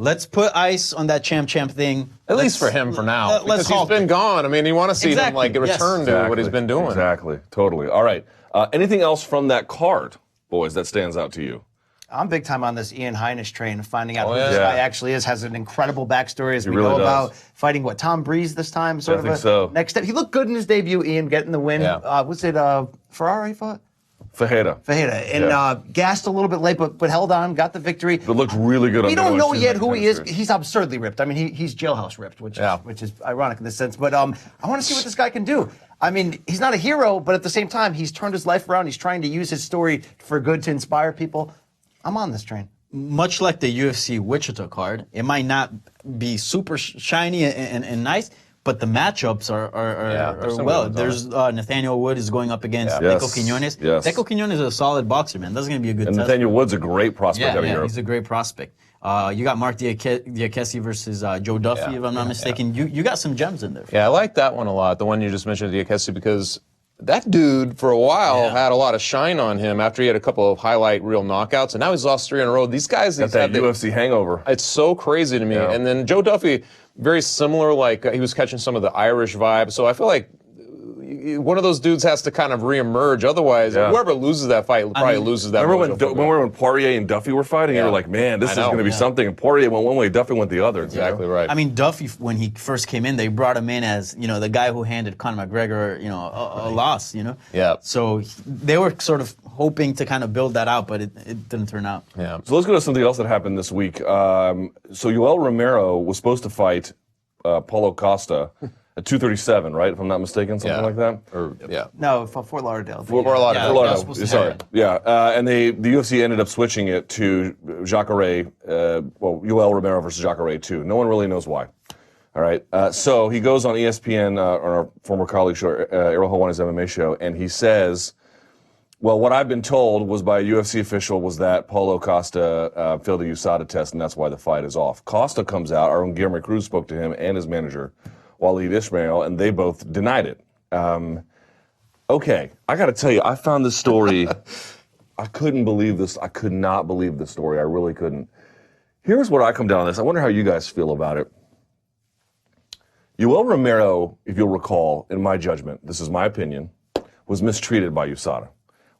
let's put ice on that champ thing. At least for him for now. Let's because he's been gone. I mean, you want to see him like return to what he's been doing. Exactly. Totally. All right. Anything else from that card, boys, that stands out to you? I'm big time on this Ian Heinisch train, finding out who yeah. this guy actually is. Has an incredible backstory as we really go does. about fighting Tom Breeze this time. I think so. Next step. He looked good in his debut. Ian getting the win. Yeah. Was it Ferrari fought? Fajeda. And gassed a little bit late, but held on, got the victory. But looked really good. We don't know yet who he is. Series. He's absurdly ripped. I mean, he's jailhouse ripped, which is ironic in this sense. But I want to see what this guy can do. I mean, he's not a hero, but at the same time, he's turned his life around. He's trying to use his story for good to inspire people. I'm on this train. Much like the UFC Wichita card, it might not be super shiny and nice, but the matchups are well. There's Nathaniel Wood is going up against Deco Quiñones. Yes. Deco Quiñones is a solid boxer, man. That's going to be a good And test. Nathaniel Wood's a great prospect out of Europe. He's a great prospect. You got Mark Diakese versus Joe Duffy, if I'm not mistaken. You got some gems in there. Yeah, I like that one a lot, the one you just mentioned, Diakese, because that dude, for a while, had a lot of shine on him after he had a couple of highlight reel knockouts, and now he's lost 3 in a row. These guys, Got that UFC hangover. It's so crazy to me. Yeah. And then Joe Duffy, very similar, like he was catching some of the Irish vibe. So I feel like one of those dudes has to kind of reemerge. Otherwise, whoever loses that fight probably loses that. Remember when Poirier and Duffy were fighting? You were like, man, this is going to be something. And Poirier went one way, Duffy went the other. Exactly right. I mean, Duffy, when he first came in, they brought him in as, the guy who handed Conor McGregor, a loss, Yeah. So they were sort of hoping to kind of build that out, but it didn't turn out. Yeah. So let's go to something else that happened this week. So Yoel Romero was supposed to fight Paulo Costa at 237, right? If I'm not mistaken, something like that. No, Fort Lauderdale. Fort Lauderdale. that was supposed to Sorry. happen. Yeah. And the UFC ended up switching it to Jacare, Yoel Romero versus Jacare 2. No one really knows why. All right. So he goes on ESPN, on our former colleague show, Errol Hawani's MMA show, and he says, well, what I've been told was by a UFC official was that Paulo Costa failed a USADA test, and that's why the fight is off. Costa comes out. Our own Guillermo Cruz spoke to him and his manager, Waleed Ismail, and they both denied it. Okay, I got to tell you, I found this story. I couldn't believe this. I could not believe this story. I really couldn't. Here's what I come down on this. I wonder how you guys feel about it. Yoel Romero, if you'll recall, in my judgment, this is my opinion, was mistreated by USADA.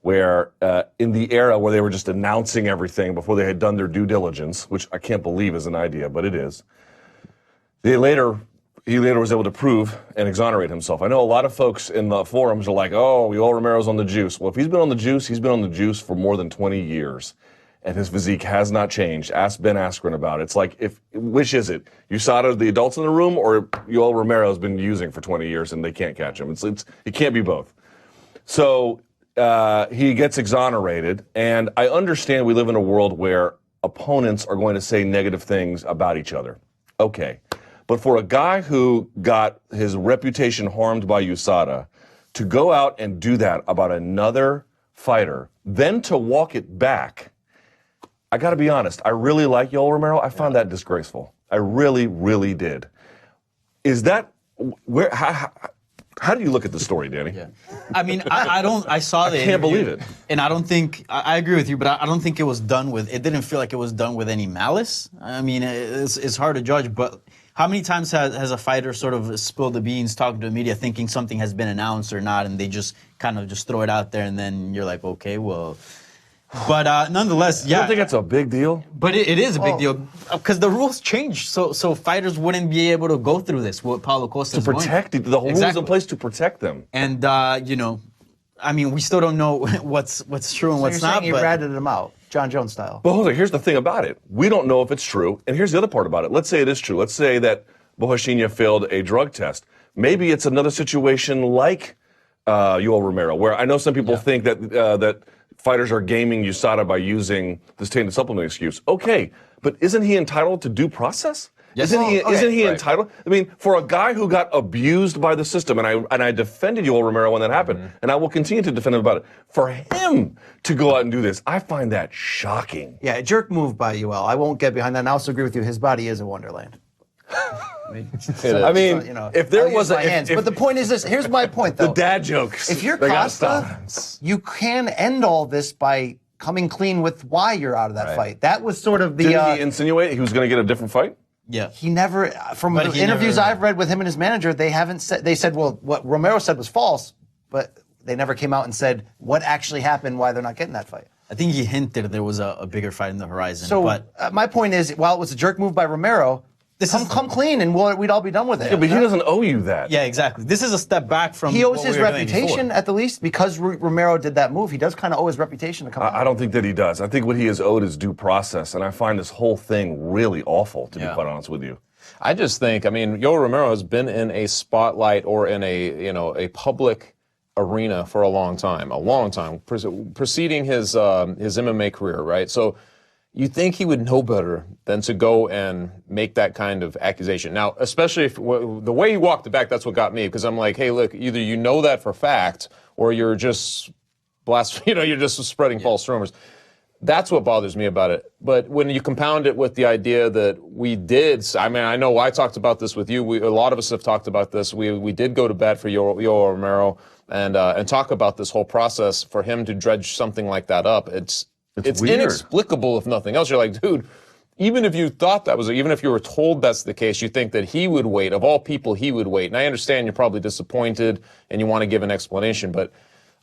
Where in the era where they were just announcing everything before they had done their due diligence, which I can't believe is an idea, but it is, he later was able to prove and exonerate himself. I know a lot of folks in the forums are like, oh, Yoel Romero's on the juice. Well, if he's been on the juice, he's been on the juice for more than 20 years. And his physique has not changed. Ask Ben Askren about it. It's like, which is it? USADA, the adults in the room, or Yoel Romero's been using for 20 years and they can't catch him? It can't be both. So he gets exonerated, and I understand we live in a world where opponents are going to say negative things about each other. Okay. But for a guy who got his reputation harmed by USADA to go out and do that about another fighter, then to walk it back, I got to be honest, I really like Yoel Romero. I found that disgraceful. I really, really did. Is that where? How do you look at the story, Danny? Yeah. I mean, I saw the I can't believe it. And I don't think, I agree with you, but I don't think it was done with, it didn't feel like it was done with any malice. I mean, it's hard to judge, but how many times has a fighter sort of spilled the beans talking to the media thinking something has been announced or not, and they just kind of just throw it out there, and then you're like, okay, well. But nonetheless, You don't think that's a big deal? But it is a big deal because the rules changed, so fighters wouldn't be able to go through this. What Paulo Costa To protect the whole rules in place to protect them. And I mean, we still don't know what's true and what's you're not. saying he ratted him out, John Jones style. But Jose, here's the thing about it. We don't know if it's true. And here's the other part about it. Let's say it is true. Let's say that Bohashinia failed a drug test. Maybe it's another situation like Yoel Romero, where I know some people think that fighters are gaming USADA by using this tainted supplement excuse. Okay, but isn't he entitled to due process? Yes. Isn't he entitled? I mean, for a guy who got abused by the system, and I defended Yoel Romero when that happened, and I will continue to defend him about it. For him to go out and do this, I find that shocking. Yeah, a jerk move by Yoel. I won't get behind that. And I also agree with you. His body is a wonderland. I mean, if there was but the point is this. Here's my point, though. The dad jokes. If you're they gotta Costa, stop. you can end all this by coming clean with why you're out of that fight. That was sort of the. Didn't he insinuate he was going to get a different fight? Yeah. He never, from the interviews I've read with him and his manager, they haven't said, they said, well, what Romero said was false, but they never came out and said what actually happened, why they're not getting that fight. I think he hinted there was a bigger fight in the horizon. So but my point is, while it was a jerk move by Romero, come clean and we'd all be done with it. Yeah, but he doesn't owe you that. yeah, exactly. This is a step back from. He owes what his we were doing reputation before. at the least because Romero did that move. He does kind of owe his reputation to come out. I don't think that he does. I think what he is owed is due process, and I find this whole thing really awful, to be quite honest with you. I just think, I mean, Yoel Romero has been in a spotlight or in a public arena for a long time, preceding his MMA career, right? So you think he would know better than to go and make that kind of accusation. Now, especially if the way he walked it back, that's what got me, because I'm like, hey, look, either you know that for fact or you're just you're just spreading false rumors. That's what bothers me about it. But when you compound it with the idea that we did, I mean, I know I talked about this with you. A lot of us have talked about this. We did go to bat for Yoel Romero and talk about this whole process for him to dredge something like that up. It's weird. Inexplicable, if nothing else. You're like, dude, even if you thought even if you were told that's the case, you think that he would wait. Of all people, he would wait. And I understand you're probably disappointed and you want to give an explanation, but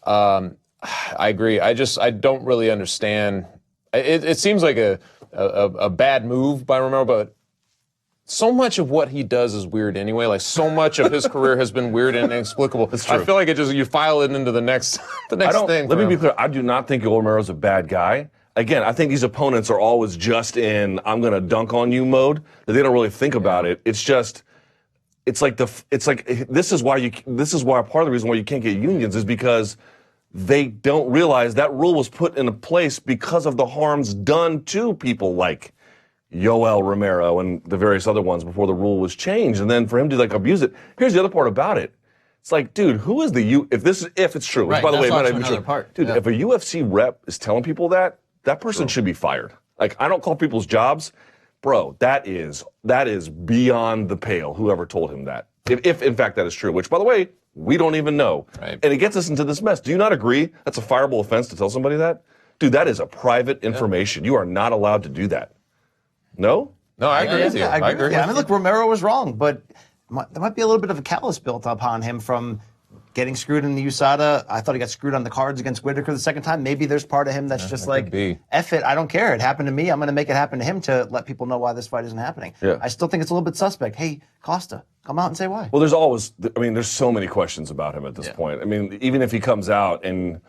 I agree. I don't really understand. It seems like a bad move by Romero, but so much of what he does is weird anyway. Like, so much of his career has been weird and inexplicable. That's true. I feel like you file it into the next thing. Let me be clear. I do not think Yoel Romero's a bad guy. Again, I think these opponents are always just in I'm going to dunk on you mode. That they don't really think about it. It's just. This is why part of the reason why you can't get unions is because they don't realize that rule was put into place because of the harms done to people like Yoel Romero and the various other ones before the rule was changed. And then for him to abuse it, here's the other part about it. It's like, dude, who is if it's true, which by the way, it might not be true. Dude, if a UFC rep is telling people that person should be fired. Like, I don't call people's jobs. Bro, that is beyond the pale, whoever told him that. If in fact that is true, which by the way, we don't even know. Right. And it gets us into this mess. Do you not agree that's a fireable offense to tell somebody that? Dude, that is a private information. You are not allowed to do that. No? No, I agree with you. I agree with you. I mean, look, Romero was wrong, but there might be a little bit of a callus built upon him from getting screwed in the USADA. I thought he got screwed on the cards against Whitaker the second time. Maybe there's part of him that's just like, F it, I don't care. It happened to me. I'm going to make it happen to him to let people know why this fight isn't happening. Yeah. I still think it's a little bit suspect. Hey, Costa, come out and say why. Well, there's so many questions about him at this point. I mean, even if he comes out and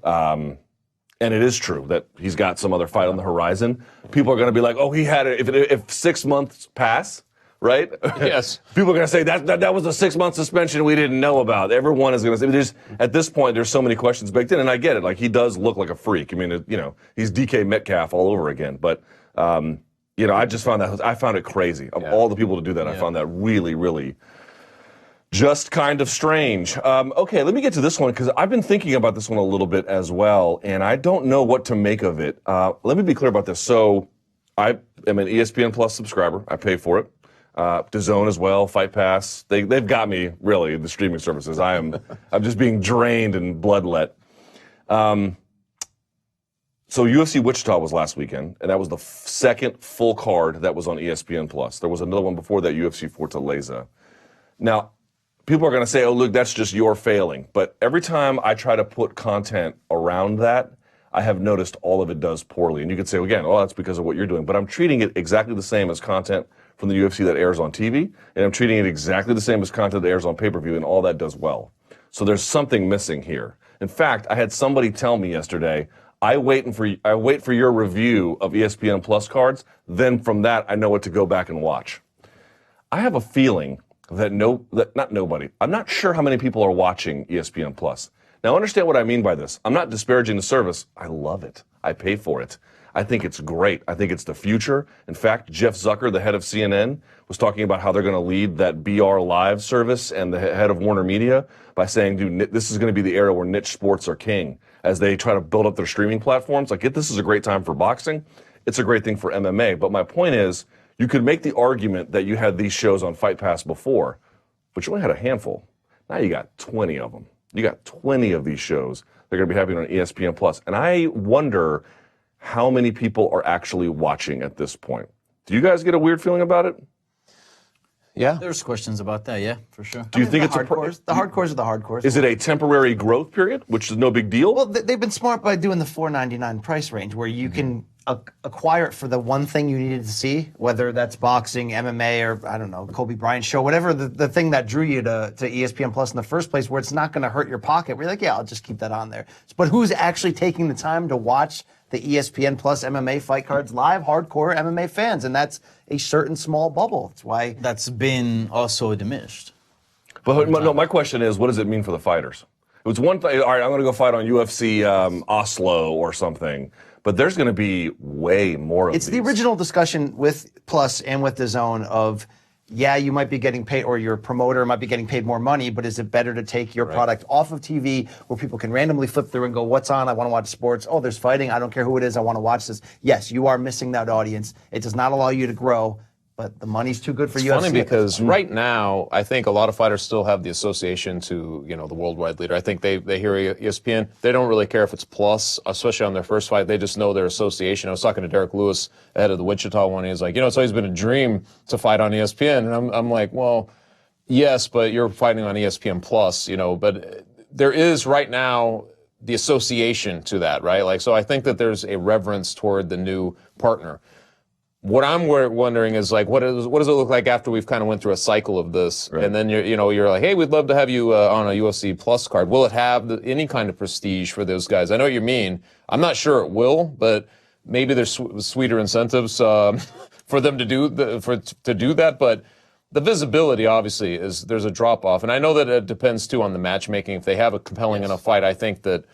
it is true that he's got some other fight on the horizon, people are going to be like, oh, he had it. If 6 months pass, right? Yes. People are going to say that was a 6-month suspension we didn't know about. Everyone is going to say, at this point, there's so many questions baked in, and I get it. Like, he does look like a freak. I mean, he's DK Metcalf all over again. But, I just found it crazy. Of all the people to do that, I found that really, really just kind of strange. Okay, let me get to this one, because I've been thinking about this one a little bit as well, and I don't know what to make of it. Let me be clear about this. So I am an ESPN Plus subscriber. I pay for it. DAZN as well, Fight Pass. They've got me, really, the streaming services. I'm just being drained and bloodlet. So UFC Wichita was last weekend, and that was the second full card that was on ESPN Plus. There was another one before that, UFC Fortaleza. Now, people are going to say, oh, look, that's just your failing. But every time I try to put content around that, I have noticed all of it does poorly. And you could say, again, oh, that's because of what you're doing. But I'm treating it exactly the same as content from the UFC that airs on TV, and I'm treating it exactly the same as content that airs on pay-per-view, and all that does well. So there's something missing here. In fact, I had somebody tell me yesterday, I wait for your review of ESPN Plus cards, then from that I know what to go back and watch. I have a feeling that not nobody. I'm not sure how many people are watching ESPN Plus. Now understand what I mean by this. I'm not disparaging the service. I love it. I pay for it. I think it's great. I think it's the future. In fact, Jeff Zucker, the head of CNN, was talking about how they're going to lead that BR Live service, and the head of Warner Media by saying, dude, this is going to be the era where niche sports are king as they try to build up their streaming platforms. Like, this is a great time for boxing. It's a great thing for MMA. But my point is, you could make the argument that you had these shows on Fight Pass before, but you only had a handful. Now you got 20 of them. You got 20 of these shows that are going to be happening on ESPN Plus. And I wonder how many people are actually watching at this point. Do you guys get a weird feeling about it? Yeah. There's questions about that, yeah, for sure. Do you think it's the hardcores are the hardcores? Is it a temporary growth period, which is no big deal? Well, they've been smart by doing the $4.99 price range, where you can acquire it for the one thing you needed to see, whether that's boxing, MMA, or I don't know, Kobe Bryant show, whatever the thing that drew you to ESPN Plus in the first place, where it's not going to hurt your pocket. Where you're like, yeah, I'll just keep that on there. But who's actually taking the time to watch the ESPN Plus MMA fight cards live? Hardcore MMA fans, and that's a certain small bubble. That's why That's been also diminished. But no, my question is, what does it mean for the fighters? It was one thing, all right, I'm going to go fight on UFC Oslo or something, but there's going to be way more of it's these. the original discussion with Plus and with DAZN of, yeah, you might be getting paid, or your promoter might be getting paid more money, but is it better to take your product off of TV where people can randomly flip through and go, what's on? I want to watch sports. Oh, there's fighting. I don't care who it is. I want to watch this. Yes, you are missing that audience. It does not allow you to grow, but the money's too good for UFC. It's funny because right now, I think a lot of fighters still have the association to, the worldwide leader. I think they hear ESPN. They don't really care if it's Plus, especially on their first fight. They just know their association. I was talking to Derrick Lewis ahead of the Wichita one. He was like, it's always been a dream to fight on ESPN. And I'm like, well, yes, but you're fighting on ESPN Plus, But there is right now the association to that, right? Like, so I think that there's a reverence toward the new partner. What I'm wondering is, like, what does it look like after we've kind of went through a cycle of this, and then you're like, hey, we'd love to have you on a UFC Plus card. Will it have any kind of prestige for those guys? I know what you mean. I'm not sure it will, but maybe there's sweeter incentives for them to do that. But the visibility, obviously, there's a drop off, and I know that it depends too on the matchmaking. If they have a compelling enough fight, I think that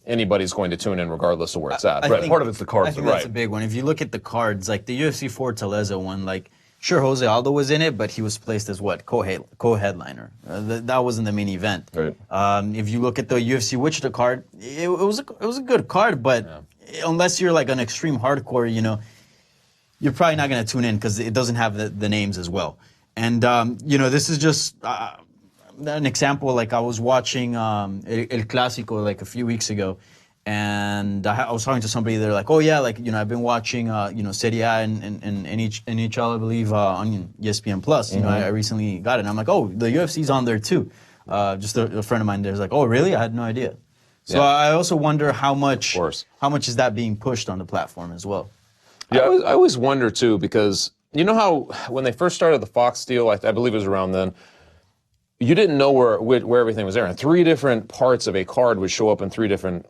anybody's going to tune in regardless of where it's at. I think- Part of it's the cards, I think right? that's a big one. If you look at the cards, like the UFC Fortaleza one, like sure Jose Aldo was in it, but he was placed as what co-headliner. That wasn't the main event. Right. If you look at the UFC Wichita card, it was a good card, but unless you're like an extreme hardcore, you're probably not going to tune in because it doesn't have the names as well. And this is just an example. Like I was watching El Clásico like a few weeks ago, and I was talking to somebody. They're like, "Oh yeah, like I've been watching Serie A and NHL, I believe, on ESPN Plus. I recently got it." And I'm like, "Oh, the UFC's on there too." Just a friend of mine there's like, "Oh really? I had no idea." So I also wonder how much is that being pushed on the platform as well. Yeah, I always wonder too, because you know how when they first started the Fox deal, I believe it was around then. You didn't know where everything was there. And 3 different parts of a card would show up in 3 different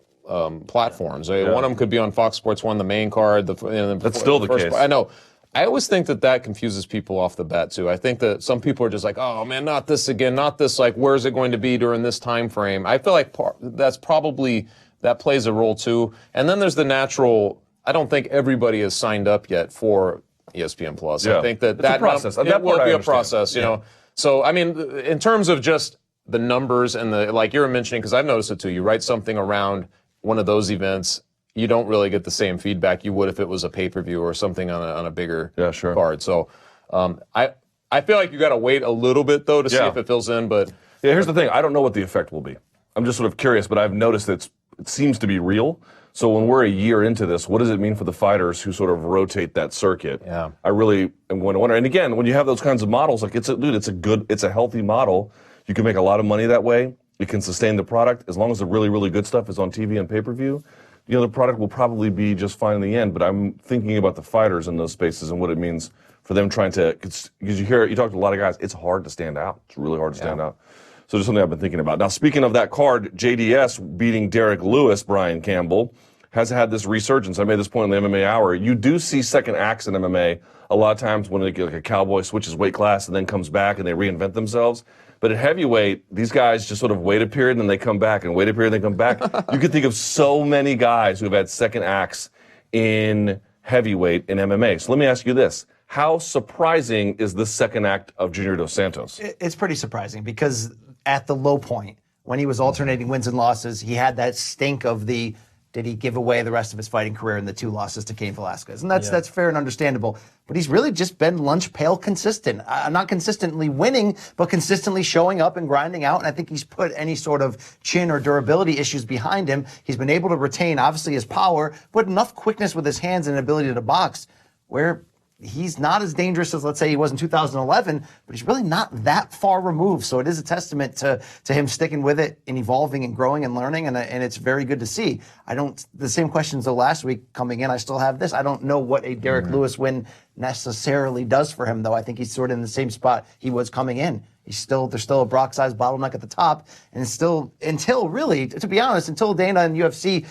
platforms. One of them could be on Fox Sports 1, the main card. That's still the case. I know. I always think that confuses people off the bat, too. I think that some people are just like, oh, man, not this again, not this. Like, where's it going to be during this time frame? I feel like that plays a role, too. And then there's the natural, I don't think everybody is signed up yet for ESPN Plus. Yeah. I think that It's a process. It will be a understand. process, you know. So, I mean, in terms of just the numbers and like you were mentioning, because I've noticed it too, you write something around one of those events, you don't really get the same feedback you would if it was a pay-per-view or something on a bigger card. So I feel like you got to wait a little bit, though, to see if it fills in. But here's the thing. I don't know what the effect will be. I'm just sort of curious, but I've noticed that it seems to be real. So when we're a year into this, what does it mean for the fighters who sort of rotate that circuit? Yeah. I really am going to wonder. And again, when you have those kinds of models, like it's a healthy model. You can make a lot of money that way. You can sustain the product as long as the really, really good stuff is on TV and pay-per-view. The product will probably be just fine in the end. But I'm thinking about the fighters in those spaces and what it means for them trying to, because you talk to a lot of guys, it's hard to stand out. It's really hard to stand out. So just something I've been thinking about. Now, speaking of that card, JDS beating Derrick Lewis, Brian Campbell, has had this resurgence. I made this point in the MMA Hour. You do see second acts in MMA a lot of times when like a cowboy switches weight class and then comes back and they reinvent themselves. But at heavyweight, these guys just sort of wait a period and then they come back and wait a period and they come back. You can think of so many guys who have had second acts in heavyweight in MMA. So let me ask you this. How surprising is this second act of Junior Dos Santos? It's pretty surprising because at the low point, when he was alternating wins and losses, he had that stink of the did he give away the rest of his fighting career in the 2 losses to Cain Velasquez? And that's fair and understandable. But he's really just been lunch pail consistent. Not consistently winning, but consistently showing up and grinding out. And I think he's put any sort of chin or durability issues behind him. He's been able to retain, obviously, his power, but enough quickness with his hands and ability to box where he's not as dangerous as, let's say, he was in 2011, but he's really not that far removed. So it is a testament to him sticking with it and evolving and growing and learning, and it's very good to see. The same questions though last week coming in, I still have this. I don't know what a Derrick Lewis win necessarily does for him, though. I think he's sort of in the same spot he was coming in. There's still a Brock-sized bottleneck at the top, and still, until really, to be honest, until Dana and UFC,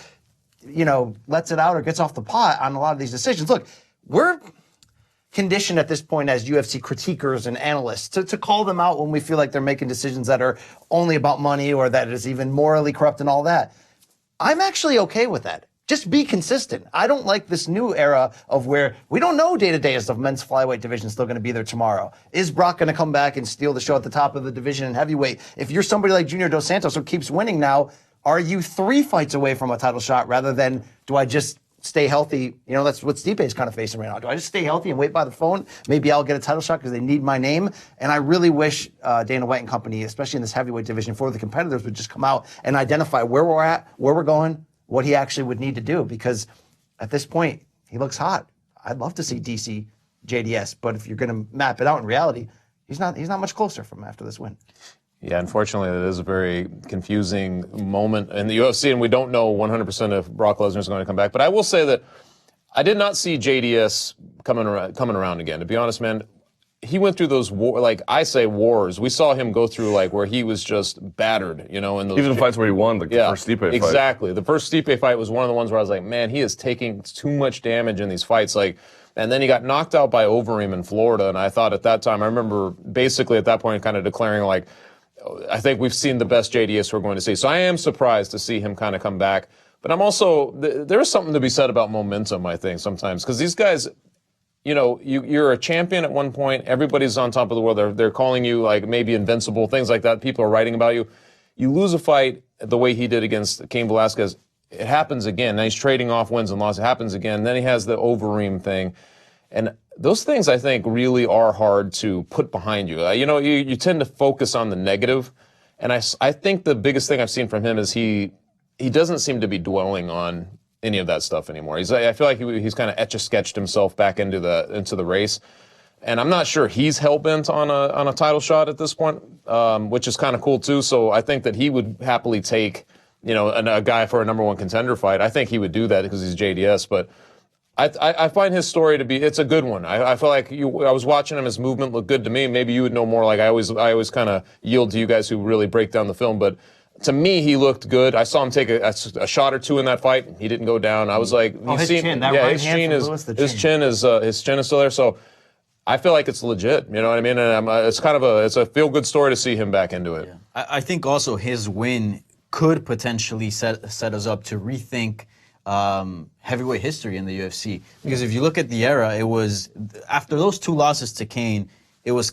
lets it out or gets off the pot on a lot of these decisions. Look, we're conditioned at this point as UFC critiquers and analysts to call them out when we feel like they're making decisions that are only about money or that is even morally corrupt and all that. I'm actually okay with that. Just be consistent. I don't like this new era of where we don't know day-to-day as the men's flyweight division is still going to be there tomorrow. Is Brock going to come back and steal the show at the top of the division in heavyweight? If you're somebody like Junior Dos Santos who keeps winning now, are you 3 fights away from a title shot rather than do I just stay healthy? That's what Stipe is kind of facing right now. Do I just stay healthy and wait by the phone? Maybe I'll get a title shot because they need my name. And I really wish Dana White and company, especially in this heavyweight division, for the competitors would just come out and identify where we're at, where we're going, what he actually would need to do. Because at this point, he looks hot. I'd love to see DC, JDS, but if you're going to map it out in reality, he's not much closer from after this win. Yeah, unfortunately, it is a very confusing moment in the UFC, and we don't know 100% if Brock Lesnar is going to come back. But I will say that I did not see JDS coming around again. To be honest, man, he went through those wars. We saw him go through where he was just battered, in those Even fights where he won, the first Stipe fight. Exactly. The first Stipe fight was one of the ones where I was like, man, he is taking too much damage in these fights. And then he got knocked out by Overeem in Florida, and I thought at that time, I remember basically at that point kind of declaring I think we've seen the best JDS we're going to see. So I am surprised to see him kind of come back. But I'm also, there is something to be said about momentum, I think, sometimes. Because these guys, you're a champion at one point. Everybody's on top of the world. They're calling you maybe invincible, things like that. People are writing about you. You lose a fight the way he did against Cain Velasquez. It happens again. Now he's trading off wins and losses. It happens again. Then he has the Overeem thing. And those things, I think, really are hard to put behind you. You tend to focus on the negative. And I think the biggest thing I've seen from him is he doesn't seem to be dwelling on any of that stuff anymore. I feel like he's kind of etch-a-sketched himself back into the race. And I'm not sure he's hell-bent on a title shot at this point, which is kind of cool, too. So I think that he would happily take, a guy for a number 1 contender fight. I think he would do that because he's JDS, but I find his story to be, it's a good one. I feel like I was watching him, his movement looked good to me. Maybe you would know more. I always kind of yield to you guys who really break down the film. But to me, he looked good. I saw him take a shot or 2 in that fight. He didn't go down. I was like, his chin is still there. So I feel like it's legit. You know what I mean? And it's a feel good story to see him back into it. Yeah. I think also his win could potentially set us up to rethink heavyweight history in the UFC. Because if you look at the era, it was, after those 2 losses to Cain,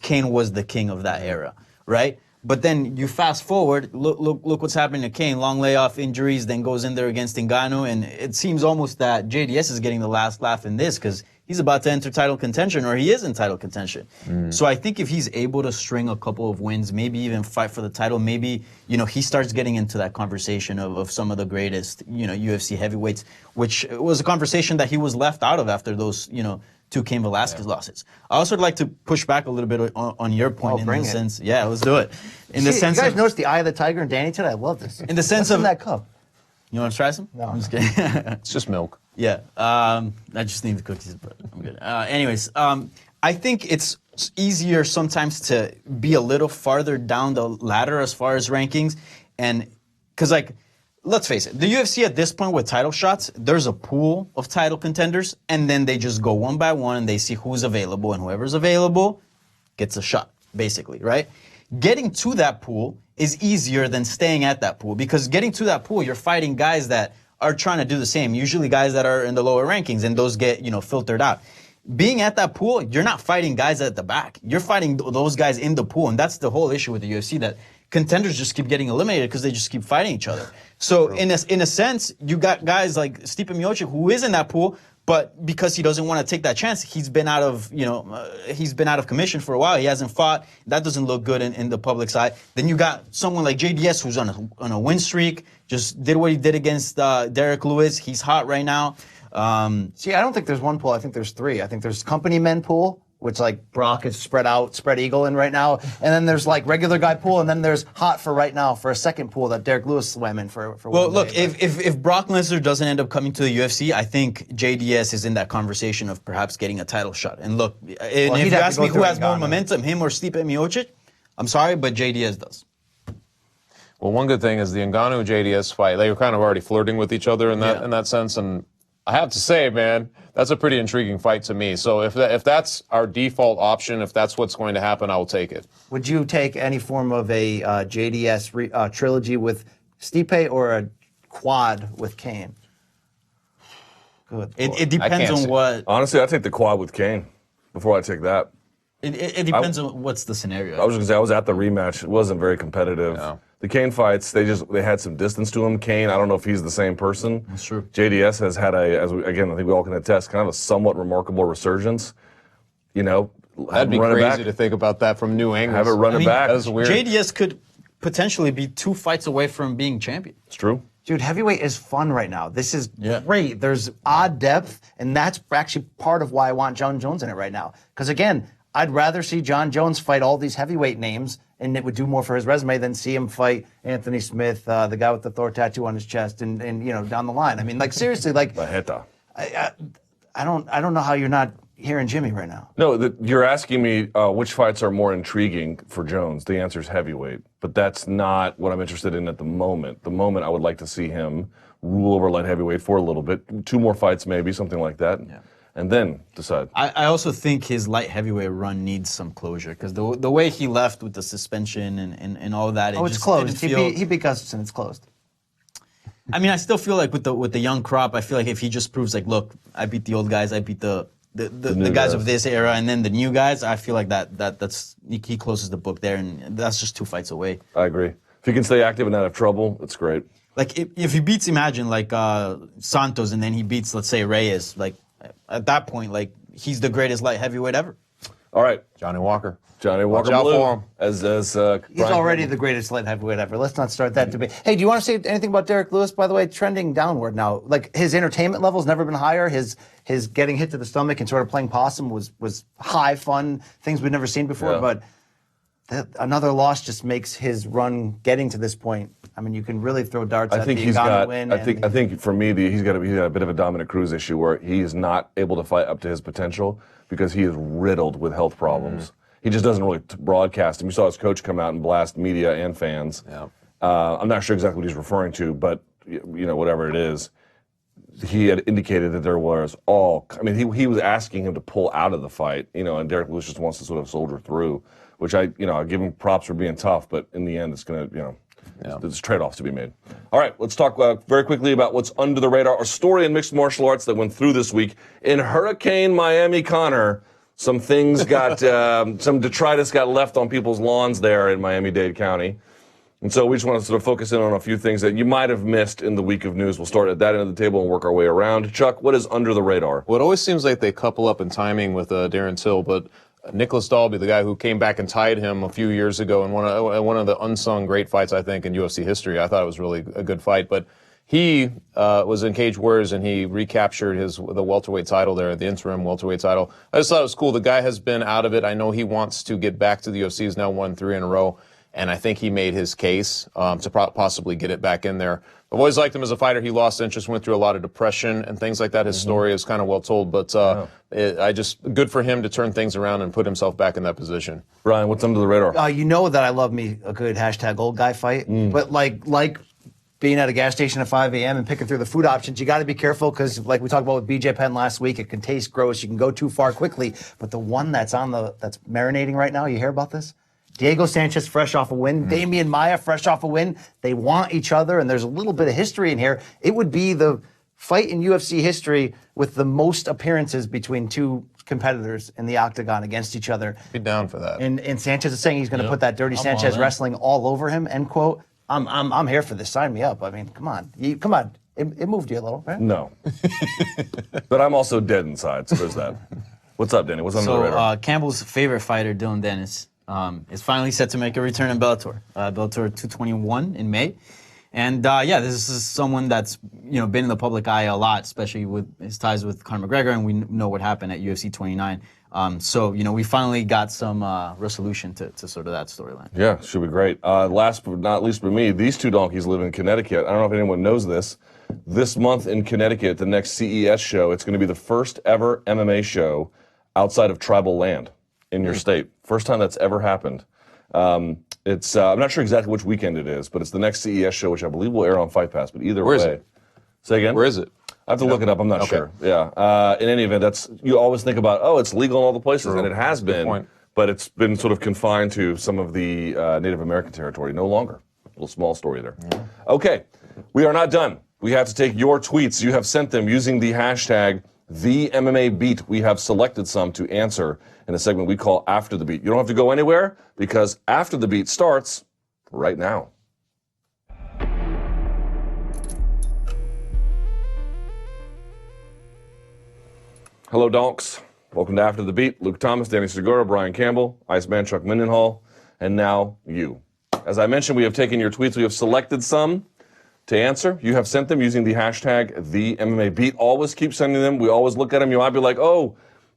Cain was the king of that era, right? But then you fast forward, look what's happening to Cain. Long layoff, injuries, then goes in there against Ngannou, and it seems almost that JDS is getting the last laugh in this because he's about to enter title contention, or he is in title contention. So I think if he's able to string a couple of wins, maybe even fight for the title, maybe, he starts getting into that conversation of some of the greatest, UFC heavyweights, which was a conversation that he was left out of after those, 2 Cain Velasquez losses. I also would like to push back a little bit on your point in the sense. Yeah, let's do it. You guys notice the eye of the tiger in Danny today? I love this. In the sense of that cup. You want to try some? No. I'm just kidding. It's just milk. Yeah. I just need the cookies, but I'm good. Anyways, I think it's easier sometimes to be a little farther down the ladder as far as rankings. And because, let's face it, the UFC at this point with title shots, there's a pool of title contenders, and then they just go one by one and they see who's available, and whoever's available gets a shot, basically, right? Getting to that pool is easier than staying at that pool, because getting to that pool, you're fighting guys that are trying to do the same, usually guys that are in the lower rankings, and those get, filtered out. Being at that pool, you're not fighting guys at the back. You're fighting those guys in the pool, and that's the whole issue with the UFC, that contenders just keep getting eliminated because they just keep fighting each other. So in a sense, you got guys like Stipe Miocic who is in that pool, but because he doesn't want to take that chance, he's been out of commission for a while. He hasn't fought. That doesn't look good in the public eye. Then you got someone like JDS who's on a win streak, just did what he did against Derrick Lewis. He's hot right now. See, I don't think there's one pool. I think there's three. I think there's company men pool, which like Brock is spread eagle in right now. And then there's like regular guy pool, and then there's hot for right now for a second pool that Derrick Lewis swam in for well, one look, day. if Brock Lesnar doesn't end up coming to the UFC, I think JDS is in that conversation of perhaps getting a title shot. And look, if you ask me who has more momentum, him or Stipe Miocic, I'm sorry, but JDS does. Well, one good thing is the Ngannou-JDS fight, they were kind of already flirting with each other in that sense, and I have to say, man, that's a pretty intriguing fight to me. So if that's our default option, if that's what's going to happen, I will take it. Would you take any form of a JDS trilogy with Stipe or a quad with Kane? Good. It depends on what. Honestly, I take the quad with Kane before I take that. It depends on what's the scenario. I was going to say, I was at the rematch. It wasn't very competitive. No. The Kane fights, they had some distance to him. Kane, I don't know if he's the same person. That's true. JDS has had again, I think we all can attest, kind of a somewhat remarkable resurgence. You know, That'd be crazy to think about that from new angles. Have it run it back. That's weird. JDS could potentially be 2 fights away from being champion. It's true. Dude, heavyweight is fun right now. This is great. There's odd depth, and that's actually part of why I want John Jones in it right now. Because again, I'd rather see John Jones fight all these heavyweight names, and it would do more for his resume than see him fight Anthony Smith, the guy with the Thor tattoo on his chest, and down the line. I mean, like seriously, like I don't know how you're not hearing Jimmy right now. No, you're asking me which fights are more intriguing for Jones. The answer is heavyweight, but that's not what I'm interested in at the moment. The moment I would like to see him rule over light heavyweight for a little bit, 2 more fights maybe, something like that. Yeah. And then decide. I also think his light heavyweight run needs some closure because the way he left with the suspension and all that. It's closed. He beat Gustafsson. It's closed. I mean, I still feel like with the young crop, I feel like if he just proves like, look, I beat the old guys, I beat the guys of this era, and then the new guys, I feel like that's he closes the book there, and that's just 2 fights away. I agree. If he can stay active and not have trouble, that's great. Like if he beats, imagine like Santos, and then he beats, let's say, Reyes, like. At that point, like, he's the greatest light heavyweight ever. All right. Johnny Walker. Watch out Blue, for him. As he's already the greatest light heavyweight ever. Let's not start that debate. Hey, do you want to say anything about Derrick Lewis, by the way? Trending downward now. Like, his entertainment level's never been higher. His getting hit to the stomach and sort of playing possum was high fun, things we've never seen before. Yeah. But another loss just makes his run getting to this point. I mean, you can really throw darts at the win. I think for me, he's got a bit of a Dominic Cruz issue where he is not able to fight up to his potential because he is riddled with health problems. He just doesn't really broadcast him. You saw his coach come out and blast media and fans. Yeah. I'm not sure exactly what he's referring to, but whatever it is, he had indicated that there was he was asking him to pull out of the fight, and Derrick Lewis just wants to sort of soldier through, which I give him props for being tough, but in the end, it's going to, there's trade-offs to be made. All right, let's talk very quickly about what's under the radar. A story in mixed martial arts that went through this week. In Hurricane Miami, Conor, some things got, some detritus got left on people's lawns there in Miami-Dade County. And so we just want to sort of focus in on a few things that you might have missed in the week of news. We'll start at that end of the table and work our way around. Chuck, what is under the radar? Well, it always seems like they couple up in timing with Darren Till, but Nicholas Dalby, the guy who came back and tied him a few years ago in one of the unsung great fights, I think, in UFC history. I thought it was really a good fight. But he was in Cage Warriors, and he recaptured the welterweight title there, the interim welterweight title. I just thought it was cool. The guy has been out of it. I know he wants to get back to the UFC. He's now won 3 in a row. And I think he made his case to possibly get it back in there. I've always liked him as a fighter. He lost interest, went through a lot of depression and things like that. His story is kind of well told, but good for him to turn things around and put himself back in that position. Brian, what's under the radar? You know that I love me a good #old guy fight, but like being at a gas station at 5 a.m. and picking through the food options, you got to be careful because, like we talked about with BJ Penn last week, it can taste gross. You can go too far quickly. But the one that's marinating right now, you hear about this? Diego Sanchez fresh off a win. Damian Maia fresh off a win. They want each other, and there's a little bit of history in here. It would be the fight in UFC history with the most appearances between two competitors in the octagon against each other. Be down for that. And Sanchez is saying he's going to put that Dirty I'm Sanchez all in. wrestling all over him. End quote. I'm here for this. Sign me up. I mean, come on. Come on. It moved you a little, right? No. But I'm also dead inside, so there's that. What's up, Danny? What's on the radar? So Campbell's favorite fighter, Dylan Dennis, is finally set to make a return in Bellator. Bellator 221 in May. And this is someone that's been in the public eye a lot, especially with his ties with Conor McGregor, and we know what happened at UFC 29. So we finally got some resolution to sort of that storyline. Yeah, should be great. Last but not least for me, these two donkeys live in Connecticut. I don't know if anyone knows this. This month in Connecticut, the next CES show, it's going to be the first ever MMA show outside of tribal land in your state. First time that's ever happened. I'm not sure exactly which weekend it is, but it's the next CES show, which I believe will air on Fight Pass. But either Where way. is it? Say again? Where is it? I have to look it up. I'm not sure. Yeah. In any event, you always think about, it's legal in all the places, and it has been, point. but it's been sort of confined to some of the Native American territory. No longer. A little small story there. Okay. We are not done. We have to take your tweets. You have sent them using the hashtag #TheMMABeat. We have selected some to answer in a segment we call After the Beat. You don't have to go anywhere because After the Beat starts right now. Hello, donks. Welcome to After the Beat. Luke Thomas, Danny Segura, Brian Campbell, Iceman Chuck Mindenhall, and now you. As I mentioned, we have taken your tweets. We have selected some to answer. You have sent them using the hashtag #TheMMABeat. Always keep sending them. We always look at them. You might be like,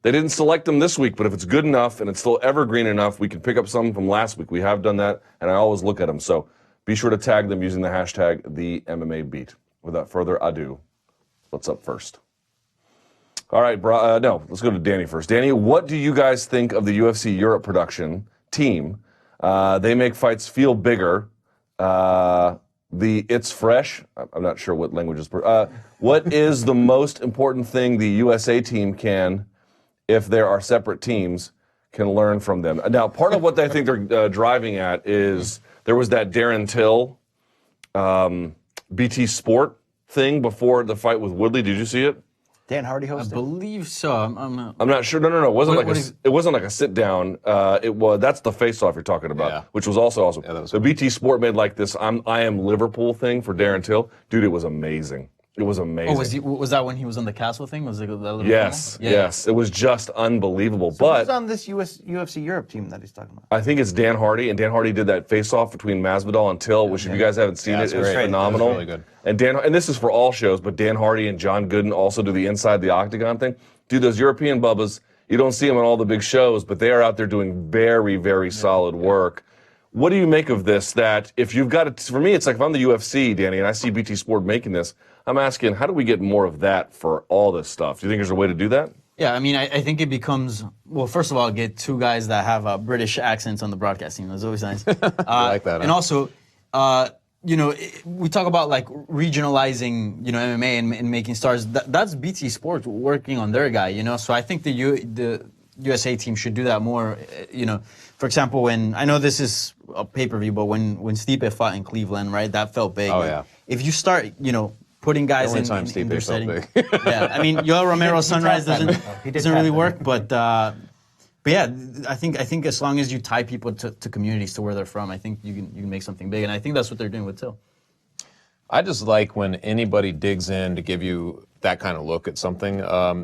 they didn't select them this week, but if it's good enough and it's still evergreen enough, we can pick up some from last week. We have done that, and I always look at them. So be sure to tag them using the hashtag #TheMMABeat. Without further ado, what's up first? All right, let's go to Danny first. Danny, what do you guys think of the UFC Europe production team? They make fights feel bigger. It's fresh. I'm not sure what language is. What is the most important thing the USA team can, if there are separate teams, can learn from them? Now, part of what I think they're driving at is there was that Darren Till BT Sport thing before the fight with Woodley. Did you see it? Dan Hardy I hosted. believe so. I'm not sure. No. It wasn't it wasn't like a sit down. That's the face off you're talking about, which was also awesome. Yeah, so BT Sport made like this I am Liverpool thing for Darren Till. Dude, it was amazing. It was amazing. Was that when he was on the castle thing? Was it that little Yes. It was just unbelievable. So who's on this UFC Europe team that he's talking about? I think it's Dan Hardy, and Dan Hardy did that face-off between Masvidal and Till, which if you guys haven't seen it, is phenomenal. It's really good. And this is for all shows, but Dan Hardy and John Gooden also do the inside the octagon thing. Dude, those European bubbas, you don't see them on all the big shows, but they are out there doing very, very solid work. What do you make of this? That if you've got it, for me, it's like if I'm the UFC, Danny, and I see BT Sport making this, I'm asking, how do we get more of that for all this stuff? Do you think there's a way to do that? Yeah, I mean, I think it becomes, well, first of all, get two guys that have British accents on the broadcasting. That's always nice. I like that. And also, we talk about like regionalizing, MMA and making stars. That's BT Sports working on their guy, So I think the USA team should do that more. For example, when I know this is a pay-per-view, but when Stipe fought in Cleveland, right, that felt big. Oh yeah. If you start, putting guys in their setting, yeah. I mean, Yoel Romero Sunrise doesn't really work, but yeah, I think as long as you tie people to communities to where they're from, I think you can make something big, and I think that's what they're doing with Till. I just like when anybody digs in to give you that kind of look at something.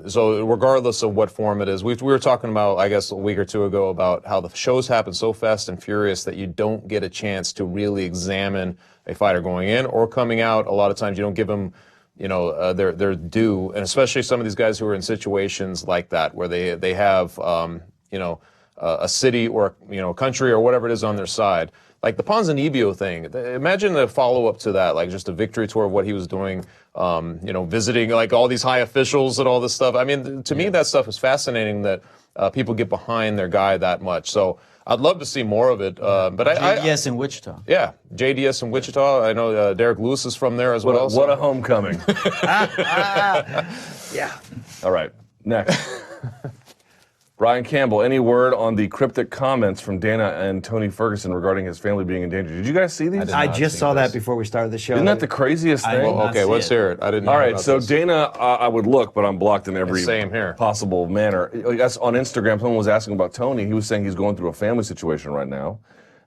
So regardless of what form it is, we were talking about, I guess, a week or two ago about how the shows happen so fast and furious that you don't get a chance to really examine a fighter going in or coming out. A lot of times you don't give them, their due, and especially some of these guys who are in situations like that where they have, a city or a country or whatever it is on their side. Like the Ponzinibbio thing, imagine the follow-up to that, like just a victory tour of what he was doing, visiting like all these high officials and all this stuff. I mean, to me, that stuff is fascinating that people get behind their guy that much. So I'd love to see more of it. But JDS in Wichita. Yeah, JDS in Wichita. I know Derrick Lewis is from there as well. What a homecoming. Yeah. All right, next. Brian Campbell, any word on the cryptic comments from Dana and Tony Ferguson regarding his family being in danger? Did you guys see these? I just saw that before we started the show. Isn't that the craziest thing? Well, Okay, let's hear it. I didn't know All right, about so this. Dana, I would look, but I'm blocked in every Same here. possible manner. Yes, on Instagram, someone was asking about Tony. He was saying he's going through a family situation right now.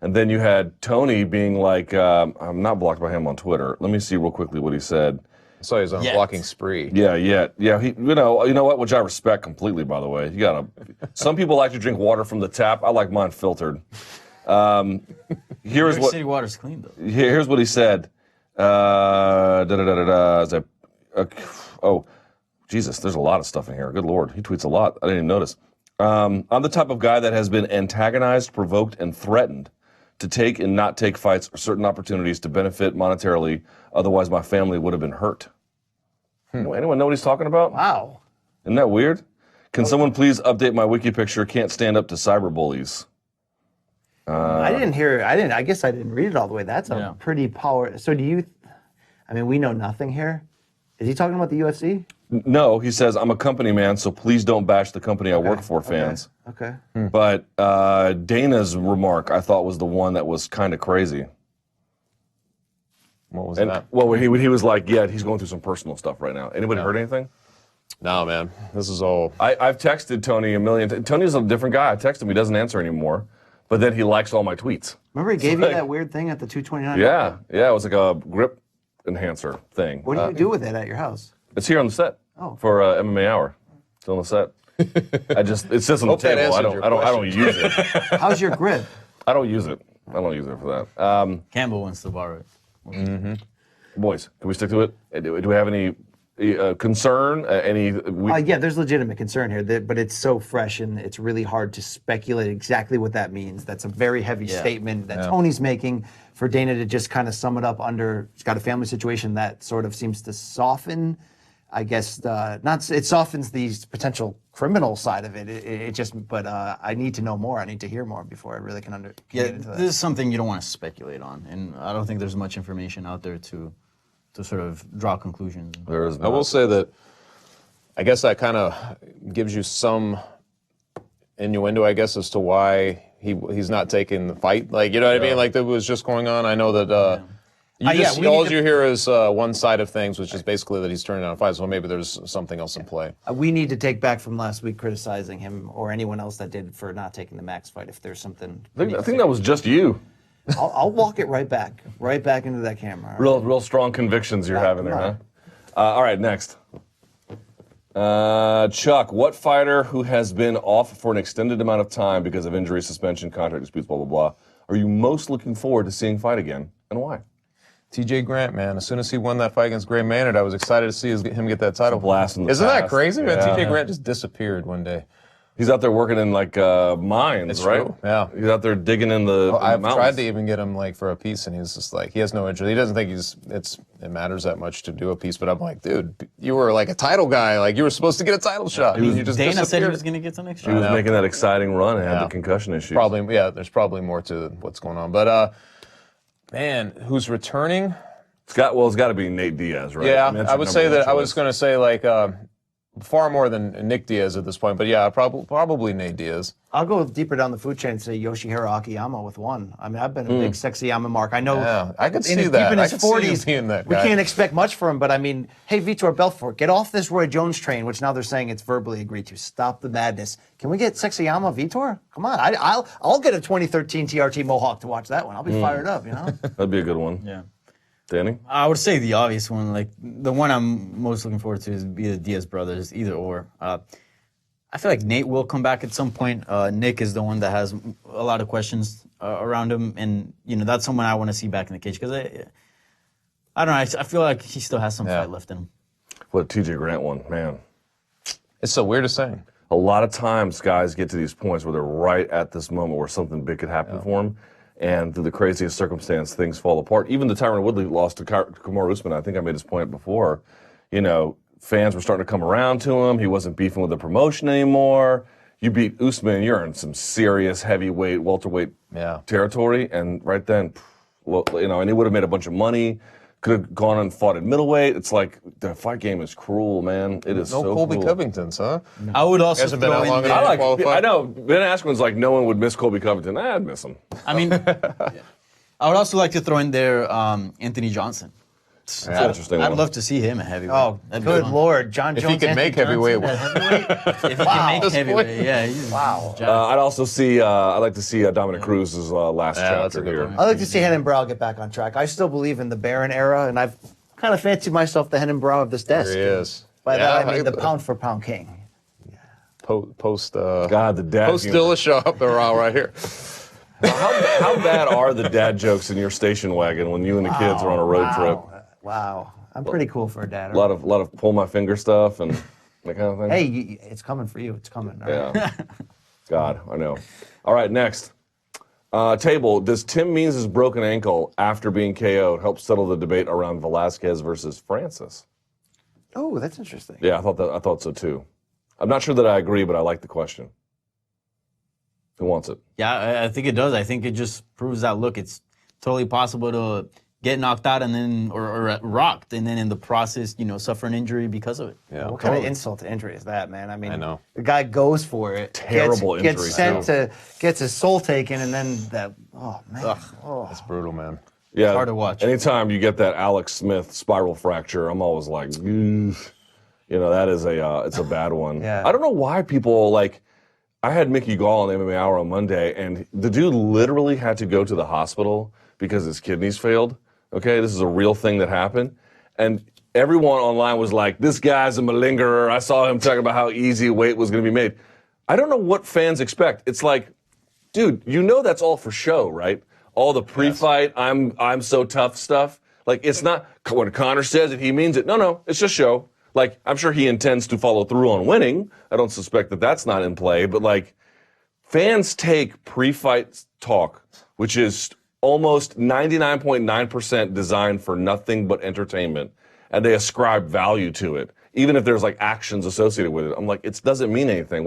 And then you had Tony being like, I'm not blocked by him on Twitter. Let me see real quickly what he said. I saw he was on a blocking spree. Yeah. He, you know what? Which I respect completely. By the way, you gotta. Some people like to drink water from the tap. I like mine filtered. Here's York what. City water's clean though. Here's what he said. Oh, Jesus, there's a lot of stuff in here. Good Lord, he tweets a lot. I didn't even notice. I'm the type of guy that has been antagonized, provoked, and threatened to take and not take fights or certain opportunities to benefit monetarily. Otherwise, my family would have been hurt. Anyone know what he's talking about? Wow. Isn't that weird? Can someone please update my wiki picture? Can't stand up to cyberbullies. I guess I didn't read it all the way. That's a pretty power. So we know nothing here. Is he talking about the UFC? No, he says, I'm a company man, so please don't bash the company I work for, fans. Okay. But Dana's remark, I thought, was the one that was kind of crazy. What was that? Well, he was like, yeah, he's going through some personal stuff right now. Anybody heard anything? No, man. This is all. I've texted Tony a million times. Tony's a different guy. I text him, he doesn't answer anymore. But then he likes all my tweets. Remember he gave you that weird thing at the 229? Yeah, it was like a grip enhancer thing. What do you do with it at your house? It's here on the set for MMA Hour. It's on the set. It sits on the Hope that table. answered your I don't use it. How's your grip? I don't use it. I don't use it for that. Campbell wants to borrow it. Boys, can we stick to it? Do we have any concern? Yeah, there's legitimate concern here, but it's so fresh and it's really hard to speculate exactly what that means. That's a very heavy statement that Tony's making. For Dana to just kind of sum it up under, he's got a family situation that sort of seems to soften, I guess, it softens the potential criminal side of it. But I need to know more. I need to hear more before I really can get into that. This is something you don't want to speculate on, and I don't think there's much information out there to sort of draw conclusions. There is. I will say that I guess that kind of gives you some innuendo, I guess, as to why he's not taking the fight. Like, you know what I mean? Like, that was just going on. I know that all you hear is one side of things, which is basically that he's turning down a fight. So maybe there's something else in play. We need to take back from last week criticizing him or anyone else that did for not taking the Max fight. If there's something, I think that was just you. I'll walk it right back into that camera. Real strong convictions you're having there, huh? All right, next. Chuck, what fighter who has been off for an extended amount of time because of injury, suspension, contract disputes, blah, blah, blah, are you most looking forward to seeing fight again, and why? TJ Grant, man. As soon as he won that fight against Gray Maynard, I was excited to see him get that title. Blast in the Isn't past. that crazy, man? Yeah. TJ Grant just disappeared one day. He's out there working in like mines, It's right? true, yeah. He's out there digging in the I've mountains. tried to even get him like for a piece, and he's just like, he has no interest. He doesn't think it matters that much to do a piece. But I'm like, dude, you were like a title guy. Like, you were supposed to get a title shot. You just Dana said he disappeared. was going to get some next He was shot. making that exciting run and had the concussion issues. Probably, yeah. There's probably more to what's going on. But man, who's returning? It's got to be Nate Diaz, right? Yeah, mean, that's I your would number say one that. I was choice. going to say like far more than Nick Diaz at this point. But yeah, probably Nate Diaz. I'll go deeper down the food chain and say Yoshihiro Akiyama with one. I mean, I've been a big Sexyama mark. I know. Yeah, I could see deep that. in I his could see you 40s, being that we guy. can't expect much from him. But I mean, hey, Vitor Belfort, get off this Roy Jones train, which now they're saying it's verbally agreed to. Stop the madness. Can we get Sexyama Vitor? Come on, I'll get a 2013 TRT Mohawk to watch that one. I'll be fired up. You know. That'd be a good one. Yeah. Danny? I would say the obvious one, like the one I'm most looking forward to is be the Diaz brothers, either or. I feel like Nate will come back at some point. Nick is the one that has a lot of questions around him, and that's someone I want to see back in the cage because I don't know. I feel like he still has some fight left in him. What TJ Grant one, man. It's so weird to say. A lot of times guys get to these points where they're right at this moment where something big could happen for them. And through the craziest circumstance, things fall apart. Even the Tyron Woodley loss to Kamaru Usman, I think I made this point before, fans were starting to come around to him. He wasn't beefing with the promotion anymore. You beat Usman, you're in some serious heavyweight, welterweight territory. And right then, and he would have made a bunch of money. Could have gone and fought at middleweight. It's like the fight game is cruel, man. It is No so Colby cruel. Covington's, huh? I would also Hasn't been throw out in long there- enough. I know. Ben Askren's like, no one would miss Colby Covington. I'd miss him. I mean, I would also like to throw in there Anthony Johnson. It's an interesting I'd one. love to see him at heavyweight. Oh, That'd be good fun. Lord. John If Jones. he could Anthony make heavyweight, Johnson at heavyweight? If he can make Wow. heavyweight, yeah. He's Wow. I'd also see. I'd like to see Dominic Cruz's last Yeah, that's chapter a good here. one. I'd like to see Henan Brow get back on track. I still believe in the Baron era, and I've kind of fancied myself the Henan Brow of this desk. There he is. By that I mean the I- pound for pound king. Post God, the dad. post humor. Dillashaw, they're all right here. How bad are the dad jokes in your station wagon when you and the kids are on a road trip? Wow. I'm pretty cool for a dad. A lot of pull my finger stuff and that kind of thing. Hey, it's coming for you. It's coming. All right. Yeah. God, I know. All right, next. Table, does Tim Means' broken ankle after being KO'd help settle the debate around Velasquez versus Francis? Oh, that's interesting. Yeah, I thought so too. I'm not sure that I agree, but I like the question. Who wants it? Yeah, I think it does. I think it just proves that, look, it's totally possible to get knocked out and then, or rocked, and then in the process, suffer an injury because of it. Yeah. What kind of insult to injury is that, man? I mean, I know. the guy goes for it, Terrible gets injury, sent to, gets his soul taken, and then that. Oh man, That's brutal, man. Yeah. hard to watch. Anytime you get that Alex Smith spiral fracture, I'm always like, "Oof." That is it's a bad one. Yeah. I don't know why people like. I had Mickey Gall on MMA Hour on Monday, and the dude literally had to go to the hospital because his kidneys failed. Okay, this is a real thing that happened. And everyone online was like, this guy's a malingerer. I saw him talking about how easy weight was going to be made. I don't know what fans expect. It's like, dude, that's all for show, right? All the pre-fight, I'm so tough stuff. Like, it's not, when Conor says it, he means it. No, it's just show. Like, I'm sure he intends to follow through on winning. I don't suspect that that's not in play. But, like, fans take pre-fight talk, which is almost 99.9% designed for nothing but entertainment, and they ascribe value to it, even if there's like actions associated with it. I'm like, it doesn't mean anything.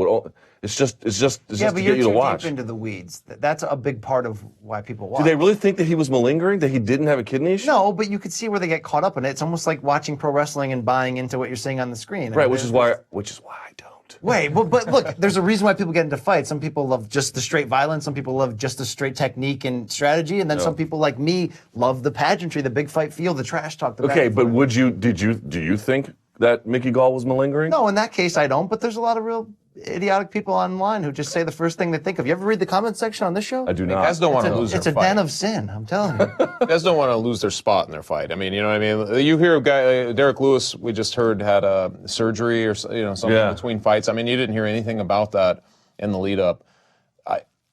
It's just yeah, to but get you're you to too watch. deep into the weeds. That's a big part of why people watch. Do they really think that he was malingering, that he didn't have a kidney issue? No, but you could see where they get caught up in it. It's almost like watching pro wrestling and buying into what you're seeing on the screen. Right, which is why I don't. Wait, but look, there's a reason why people get into fights. Some people love just the straight violence. Some people love just the straight technique and strategy. And then some people like me love the pageantry, the big fight feel, the trash talk. The Okay, back but and forth. do you think that Mickey Gall was malingering? No, in that case, I don't. But there's a lot of real idiotic people online who just say the first thing they think of. You ever read the comment section on this show? I do Guys not. don't want to lose It's their a fight. den of sin, I'm telling you. Guys don't want to lose their spot in their fight. I mean, you know what I mean? You hear a guy, Derrick Lewis, we just heard had a surgery or something Yeah. between fights. I mean, you didn't hear anything about that in the lead up.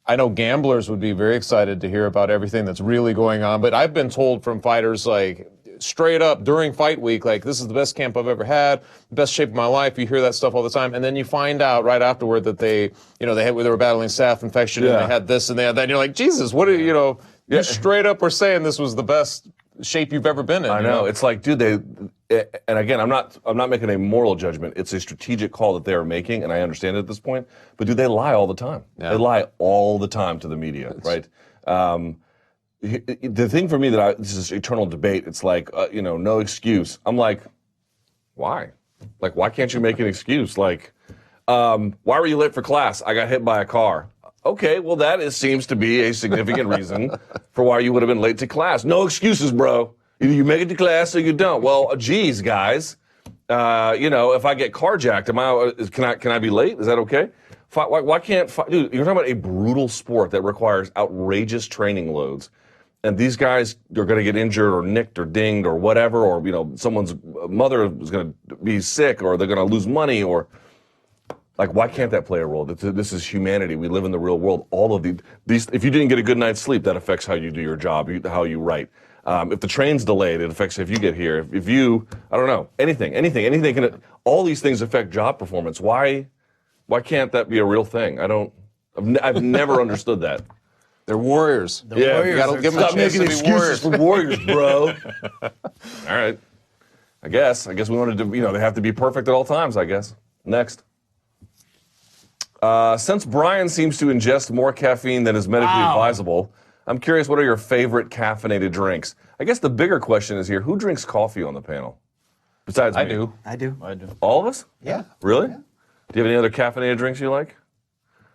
I know gamblers would be very excited to hear about everything that's really going on, but I've been told from fighters like straight up during fight week, like, this is the best camp I've ever had, best shape of my life. You hear that stuff all the time, and then you find out right afterward that they were battling staph infection and Yeah. they had this and they had that. And you're like, Jesus, what are you straight up were saying this was the best shape you've ever been in. I know. It's like, dude, and again, I'm not making a moral judgment. It's a strategic call that they are making, and I understand it at this point. But dude, they lie all the time. Yeah. They lie all the time to the media, right? The thing for me this is eternal debate. It's like, no excuse. I'm like, why? Like, why can't you make an excuse? Like, why were you late for class? I got hit by a car. Okay, well, seems to be a significant reason for why you would have been late to class. No excuses, bro. Either you make it to class or you don't. Well, geez, guys. If I get carjacked, can I be late? Is that okay? Why can't, dude, you're talking about a brutal sport that requires outrageous training loads. And these guys are going to get injured or nicked or dinged or whatever, or, someone's mother is going to be sick, or they're going to lose money, or, like, why can't that play a role? This is humanity. We live in the real world. All of these, if you didn't get a good night's sleep, that affects how you do your job, how you write. If the train's delayed, it affects if you get here. If you, I don't know, anything can, all these things affect job performance. Why can't that be a real thing? I've never understood that. They're warriors. Yeah, You gotta give them a stop chance making to be excuses warriors. for warriors, bro. All right. I guess we wanted to, they have to be perfect at all times, I guess. Next. Since Brian seems to ingest more caffeine than is medically advisable, I'm curious, what are your favorite caffeinated drinks? I guess the bigger question is here, who drinks coffee on the panel? Besides me. I do. I do. All of us? Yeah. Really? Yeah. Do you have any other caffeinated drinks you like?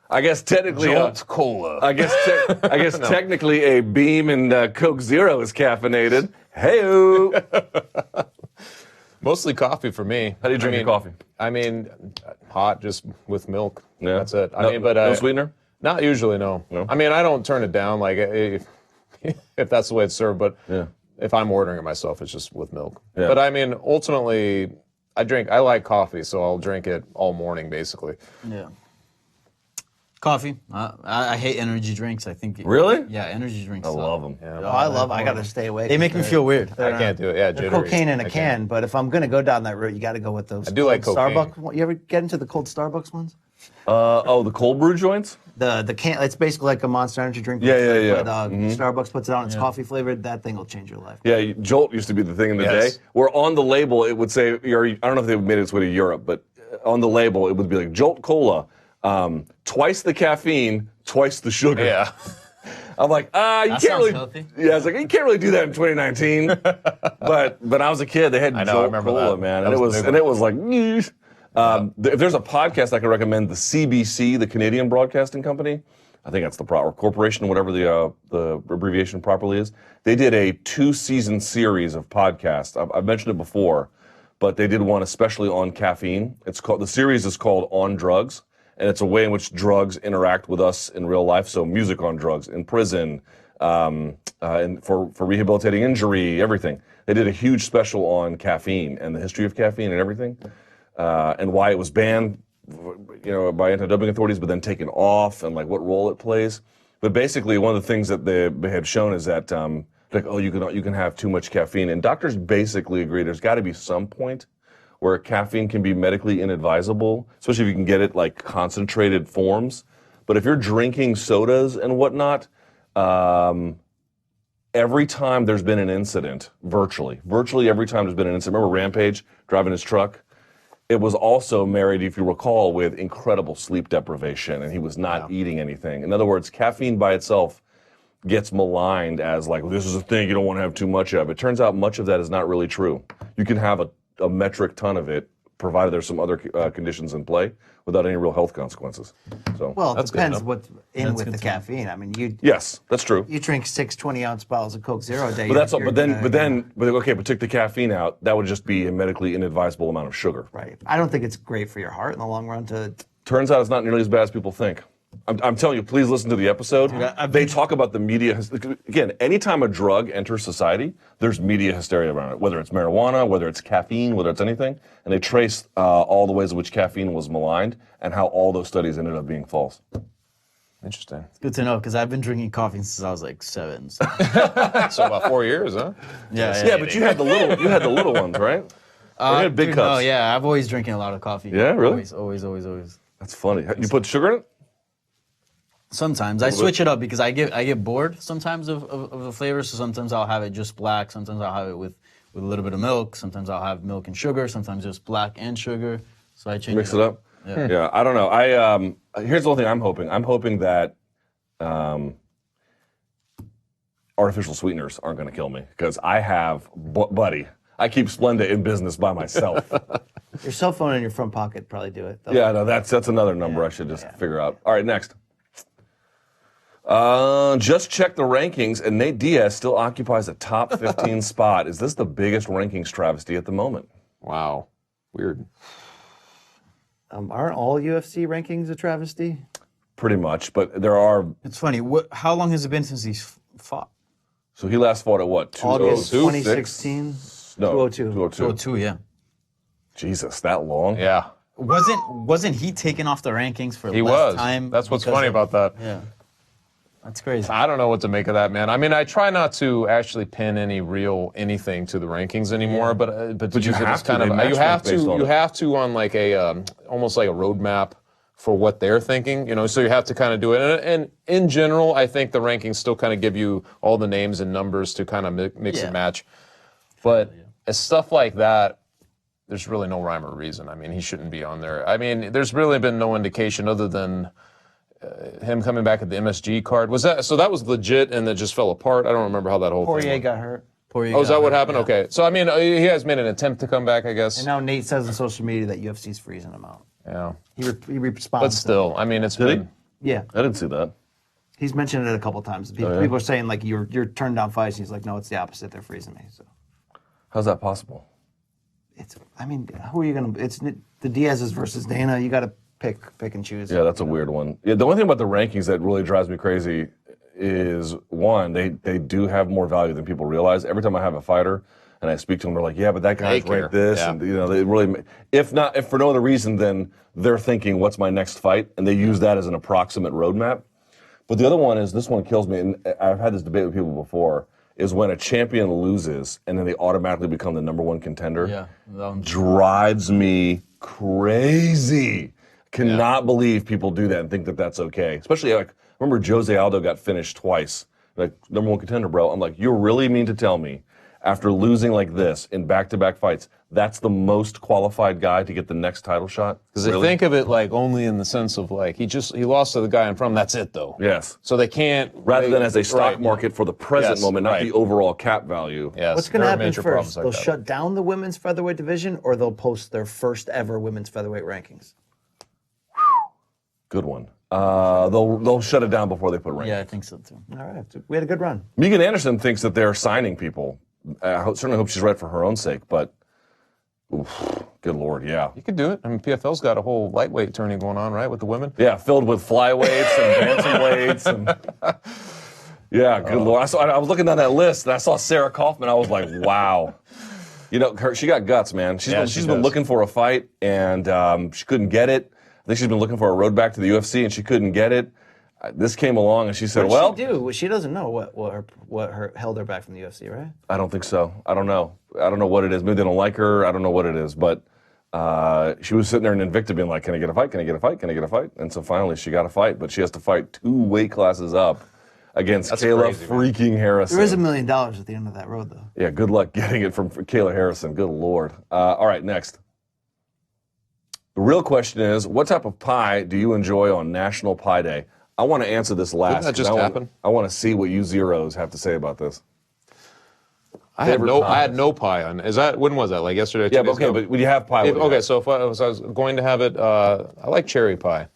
I guess technically, Jolt Cola. I guess technically a Beam and Coke Zero is caffeinated. Hey-o. Mostly coffee for me. How do you drink your coffee? I mean, hot, just with milk. Yeah. That's it. No sweetener? Not usually, no. I mean, I don't turn it down, like, if that's the way it's served, but if I'm ordering it myself, it's just with milk. Yeah. But I mean, ultimately, I like coffee, so I'll drink it all morning, basically. Yeah. Coffee. I hate energy drinks. I think. Really? Yeah, energy drinks. I love them. Yeah. Oh, I love. I gotta stay away. They make me feel weird. I can't do it. Yeah, They're jittery. cocaine in a I can, can't. but if I'm gonna go down that route, you got to go with those. I do like cold cocaine. Starbucks. You ever get into the cold Starbucks ones? The cold brew joints? The can. It's basically like a Monster Energy drink. Yeah. But Starbucks puts it on. It's coffee flavored. That thing will change your life. Yeah, Jolt used to be the thing in the Yes. day. Where on the label it would say, I don't know if they made it its way to Europe, but on the label it would be like Jolt Cola, twice the caffeine, twice the sugar. Yeah. I'm like, you can't sounds really. healthy. Yeah, I was like, you can't really do that in 2019. but when I was a kid, they had I know, I Jolt remember Cola, that. man, That and was the big it was like. Yeesh. If there's a podcast I can recommend, the CBC, the Canadian Broadcasting Company, I think that's the proper corporation, whatever the abbreviation properly is. They did a 2-season series of podcasts. I've mentioned it before, but they did one especially on caffeine. The series is called On Drugs, and it's a way in which drugs interact with us in real life. So music on drugs, in prison, and for rehabilitating injury, everything. They did a huge special on caffeine and the history of caffeine and everything. And why it was banned, by anti-doping authorities, but then taken off, and like what role it plays. But basically, one of the things that they had shown is that you can have too much caffeine, and doctors basically agree there's got to be some point where caffeine can be medically inadvisable, especially if you can get it like concentrated forms. But if you're drinking sodas and whatnot, every time there's been an incident, virtually every time there's been an incident. Remember Rampage driving his truck? It was also married, if you recall, with incredible sleep deprivation, and he was not eating anything. In other words, caffeine by itself gets maligned as like, this is a thing you don't want to have too much of. It turns out much of that is not really true. You can have a metric ton of it, provided there's some other conditions in play, without any real health consequences. So, Well, it That's good depends enough. what's in with the caffeine. I mean, yes, that's true. you drink 6 20-ounce bottles of Coke Zero a day. But that's all. you're But gonna- take the caffeine out. That would just be a medically inadvisable amount of sugar. Right. I don't think it's great for your heart in the long run to. Turns out it's not nearly as bad as people think. I'm telling you, please listen to the episode. They talk about the media. Again, anytime a drug enters society, there's media hysteria around it, whether it's marijuana, whether it's caffeine, whether it's anything. And they trace all the ways in which caffeine was maligned and how all those studies ended up being false. Interesting. Good to know, because I've been drinking coffee since I was like 7. So. So about 4 years, huh? Yeah, But you had the little ones, right? Or you had big dude, cups. No, yeah, I've always drinking a lot of coffee. Yeah, really? Always. That's funny. You put sugar in it? Sometimes I switch it up because I get bored sometimes of the flavors. So sometimes I'll have it just black. Sometimes I'll have it with a little bit of milk. Sometimes I'll have milk and sugar. Sometimes just black and sugar. So I change Mix it up. Yeah. I don't know. Here's the one thing I'm hoping. I'm hoping that artificial sweeteners aren't going to kill me, because I have, buddy. I keep Splenda in business by myself. Your cell phone in your front pocket probably do it. Yeah, no, that's another number I should just figure out. All right, next. Just check the rankings, and Nate Diaz still occupies a top 15 spot. Is this the biggest rankings travesty at the moment? Wow. Weird. Aren't all UFC rankings a travesty? Pretty much, but there are. It's funny. How long has it been since he's fought? So he last fought at what? August 2002? 2016. No, 202. 202. 2, yeah. Jesus, that long? Yeah. Wasn't he taken off the rankings for He less was. time? That's what's because funny of- about that. Yeah. That's crazy. I don't know what to make of that, man. I mean, I try not to actually pin any real anything to the rankings anymore, but to you use it have as to. kind They of matchmake you have based on to it. on like a almost like a roadmap for what they're thinking, so you have to kind of do it. And in general, I think the rankings still kind of give you all the names and numbers to kind of mix Yeah. and match. But as stuff like that, there's really no rhyme or reason. I mean, he shouldn't be on there. I mean, there's really been no indication other than him coming back at the MSG card. Was that so? That was legit, and it just fell apart. I don't remember how that whole thing Poirier went. got hurt. Poirier Oh, is got that what hurt, happened? yeah. Okay. So, I mean, he has made an attempt to come back, I guess. And now Nate says on social media that UFC's freezing him out. Yeah. He responds. But still, I mean, it's Did he? been... Yeah. I didn't see that. He's mentioned it a couple times. People are saying, like, you're turned down fights. And he's like, no, it's the opposite. They're freezing me. So How's that possible? I mean, who are you going to... It's the Diaz's versus Dana. You got to pick and choose. Yeah, that's a weird one. Yeah, the only thing about the rankings that really drives me crazy is, one, they do have more value than people realize. Every time I have a fighter and I speak to them, they're like, yeah, but that guy's care. ranked this. Yeah. And, they really... If for no other reason than they're thinking, what's my next fight? And they use that as an approximate roadmap. But the other one is, this one kills me, and I've had this debate with people before, is when a champion loses and then they automatically become the #1 contender. Yeah, that one's- Drives me crazy. Cannot believe people do that and think that that's okay. Especially, like, remember Jose Aldo got finished twice. Like, #1 contender, bro. I'm like, you really mean to tell me, after losing like this in back-to-back fights, that's the most qualified guy to get the next title shot? Because they think of it like only in the sense of like, he lost to the guy in front of him, that's it though. Yes. So they can't... Rather than as a stock right. market for the present Yes, moment, not right. the overall cap value. Yes, What's going to there are happen major first? problems like They'll that. shut down the women's featherweight division, or they'll post their first ever women's featherweight rankings? Good one. They'll shut it down before they put rankings. Yeah, I think so too. All right. We had a good run. Megan Anderson thinks that they're signing people. I certainly hope she's right for her own sake, but good Lord, yeah. You could do it. I mean, PFL's got a whole lightweight tourney going on, right, with the women? Yeah, filled with flyweights and bantamweights. And yeah, good Lord. I was looking down that list, and I saw Sarah Kaufman. I was like, wow. She got guts, man. She's been looking for a fight, and she couldn't get it. I think she's been looking for a road back to the UFC, and she couldn't get it. This came along, and she said, What well... did she do? She doesn't know what held her back from the UFC, right? I don't think so. I don't know. I don't know what it is. Maybe they don't like her. I don't know what it is. But she was sitting there in Invicta being like, can I get a fight? Can I get a fight? Can I get a fight? And so finally she got a fight. But she has to fight 2 weight classes up against Kayla crazy, freaking Harrison. There is $1 million at the end of that road, though. Yeah, good luck getting it from Kayla Harrison. Good Lord. All right, next. The real question is, what type of pie do you enjoy on National Pie Day? I want to answer this last. Didn't that just happen? I want to see what you zeros have to say about this. I had no pie on. When was that? Like yesterday? Yeah, but okay, but when you have pie, what do you Okay, have? so if I was going to have it, I like cherry pie.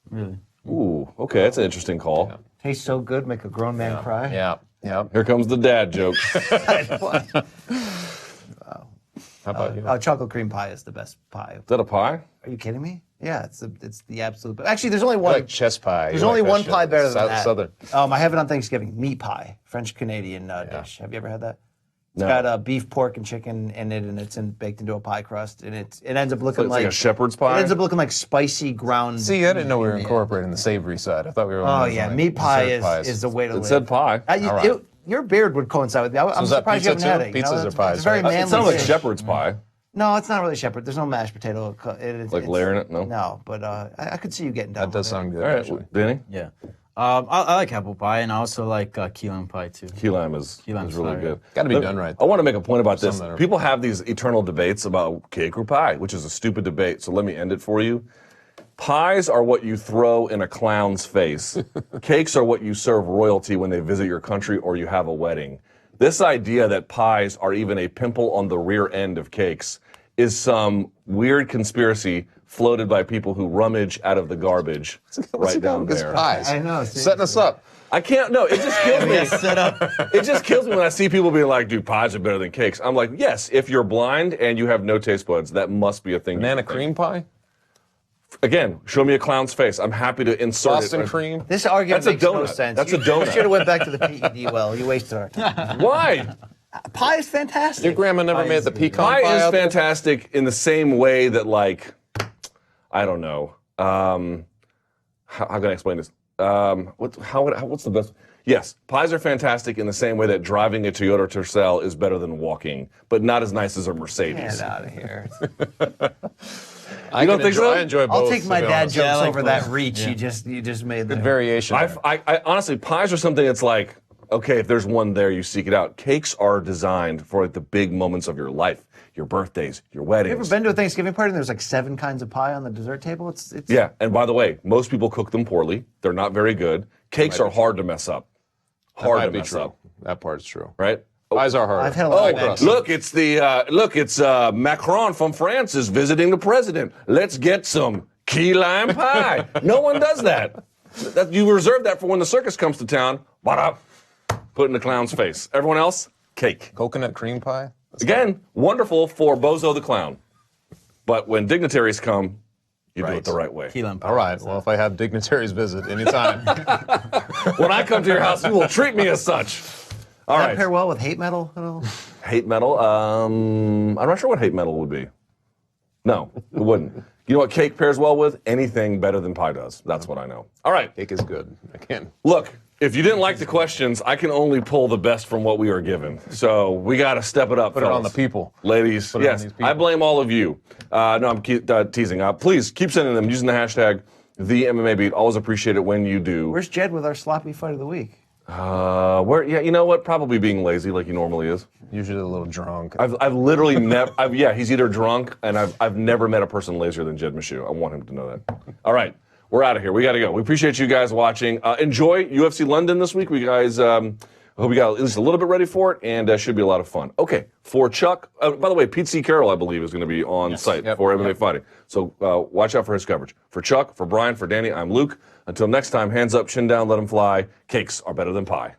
Really? Ooh, okay, that's an interesting call. Yeah. Tastes so good, make a grown man cry. Yeah. Here comes the dad joke. How about you? Chocolate cream pie is the best pie. Is that a pie? Are you kidding me? Yeah, it's the absolute. Actually, there's only one. I like chess pie. There's You only like that one shit. pie better than that. Southern. I have it on Thanksgiving. Meat pie, French Canadian dish. Have you ever had that? It's No. got beef, pork, and chicken in it, and it's baked into a pie crust, and it ends up looking It's like a shepherd's pie? It ends up looking like spicy ground. See, I didn't know we were incorporating the savory side. I thought we were. Oh only yeah, like meat pie dessert pies. is the way to live. It said pie. All right. Your beard would coincide with me. I'm is that surprised you pizza haven't had too? it. Pizzas or It's pies, very right? manly. It sounds like dish. shepherd's pie. No, it's not really shepherd. There's no mashed potato. It's layering it? No? No, but I could see you getting down That does with it. sound good, All right, actually. Danny? Yeah. I like apple pie, and I also like key lime pie too. Key lime is lime's really fire. good. Gotta be done right. I want to make a point about this. Some that are- People have these eternal debates about cake or pie, which is a stupid debate, so let me end it for you. Pies are what you throw in a clown's face. Cakes are what you serve royalty when they visit your country or you have a wedding. This idea that pies are even a pimple on the rear end of cakes is some weird conspiracy floated by people who rummage out of the garbage right down there. Pies. I know, Setting us up. I can't, no, it just kills me. Set up. It just kills me when I see people being like, dude, pies are better than cakes. I'm like, yes, if you're blind and you have no taste buds, that must be a thing. Banana cream pie? Again, show me a clown's face. I'm happy to insert Boston it. cream? This argument That's a makes no donut. sense. That's a donut. You should have went back to the PED well. You wasted our time. Why? Pie is fantastic. Your grandma never made the pecan Pie pie is out there? fantastic in the same way that, like, I don't know. How can I explain this? What's the best? Yes, pies are fantastic in the same way that driving a Toyota Tercel is better than walking, but not as nice as a Mercedes. Get out of here. I don't think so? I enjoy both. I'll take my to be dad honest. jokes Yeah, I like over both. that reach Yeah. you just made there. Variation. I honestly, pies are something that's like, Okay, if there's one there, you seek it out. Cakes are designed for like the big moments of your life, your birthdays, your weddings. You ever been to a Thanksgiving party and there's like 7 kinds of pie on the dessert table? It's Yeah, and by the way, most people cook them poorly. They're not very good. Cakes are hard to mess up. Hard to mess up, That part's true. right? Pies are hard. I've had a lot of eggs. Look, it's Macron from France is visiting the president. Let's get some key lime pie. No one does that. You reserve that for when the circus comes to town. Put in the clown's face. Everyone else, cake. Coconut cream pie? Again, wonderful for Bozo the Clown. But when dignitaries come, you do it the right way. Key lime pie. All right. Well, if I have dignitaries visit anytime. When I come to your house, you will treat me as such. All Does that right. pair well with hate metal at all? Hate metal? I'm not sure what hate metal would be. No, it wouldn't. You know what cake pairs well with? Anything better than pie does. That's what I know. All right. Cake is good. Again. Look, if you didn't like the questions, I can only pull the best from what we are given. So we got to step it up, Put it on fellas. the people. Ladies, Put it on yes, these people. I blame all of you. No, I'm teasing. Please keep sending them using the hashtag #TheMMABeat. Always appreciate it when you do. Where's Jed with our sloppy fight of the week? Yeah, you know what? Probably being lazy like he normally is. Usually a little drunk. I've literally never. Yeah, he's either drunk, and I've never met a person lazier than Jed Meshew. I want him to know that. All right, we're out of here. We got to go. We appreciate you guys watching. Enjoy UFC London this week. We guys. I hope you got at least a little bit ready for it, and should be a lot of fun. Okay, for Chuck. By the way, Pete C. Carroll, I believe, is going to be on site for MMA Fighting. So watch out for his coverage. For Chuck, for Brian, for Danny, I'm Luke. Until next time, hands up, chin down, let them fly. Cakes are better than pie.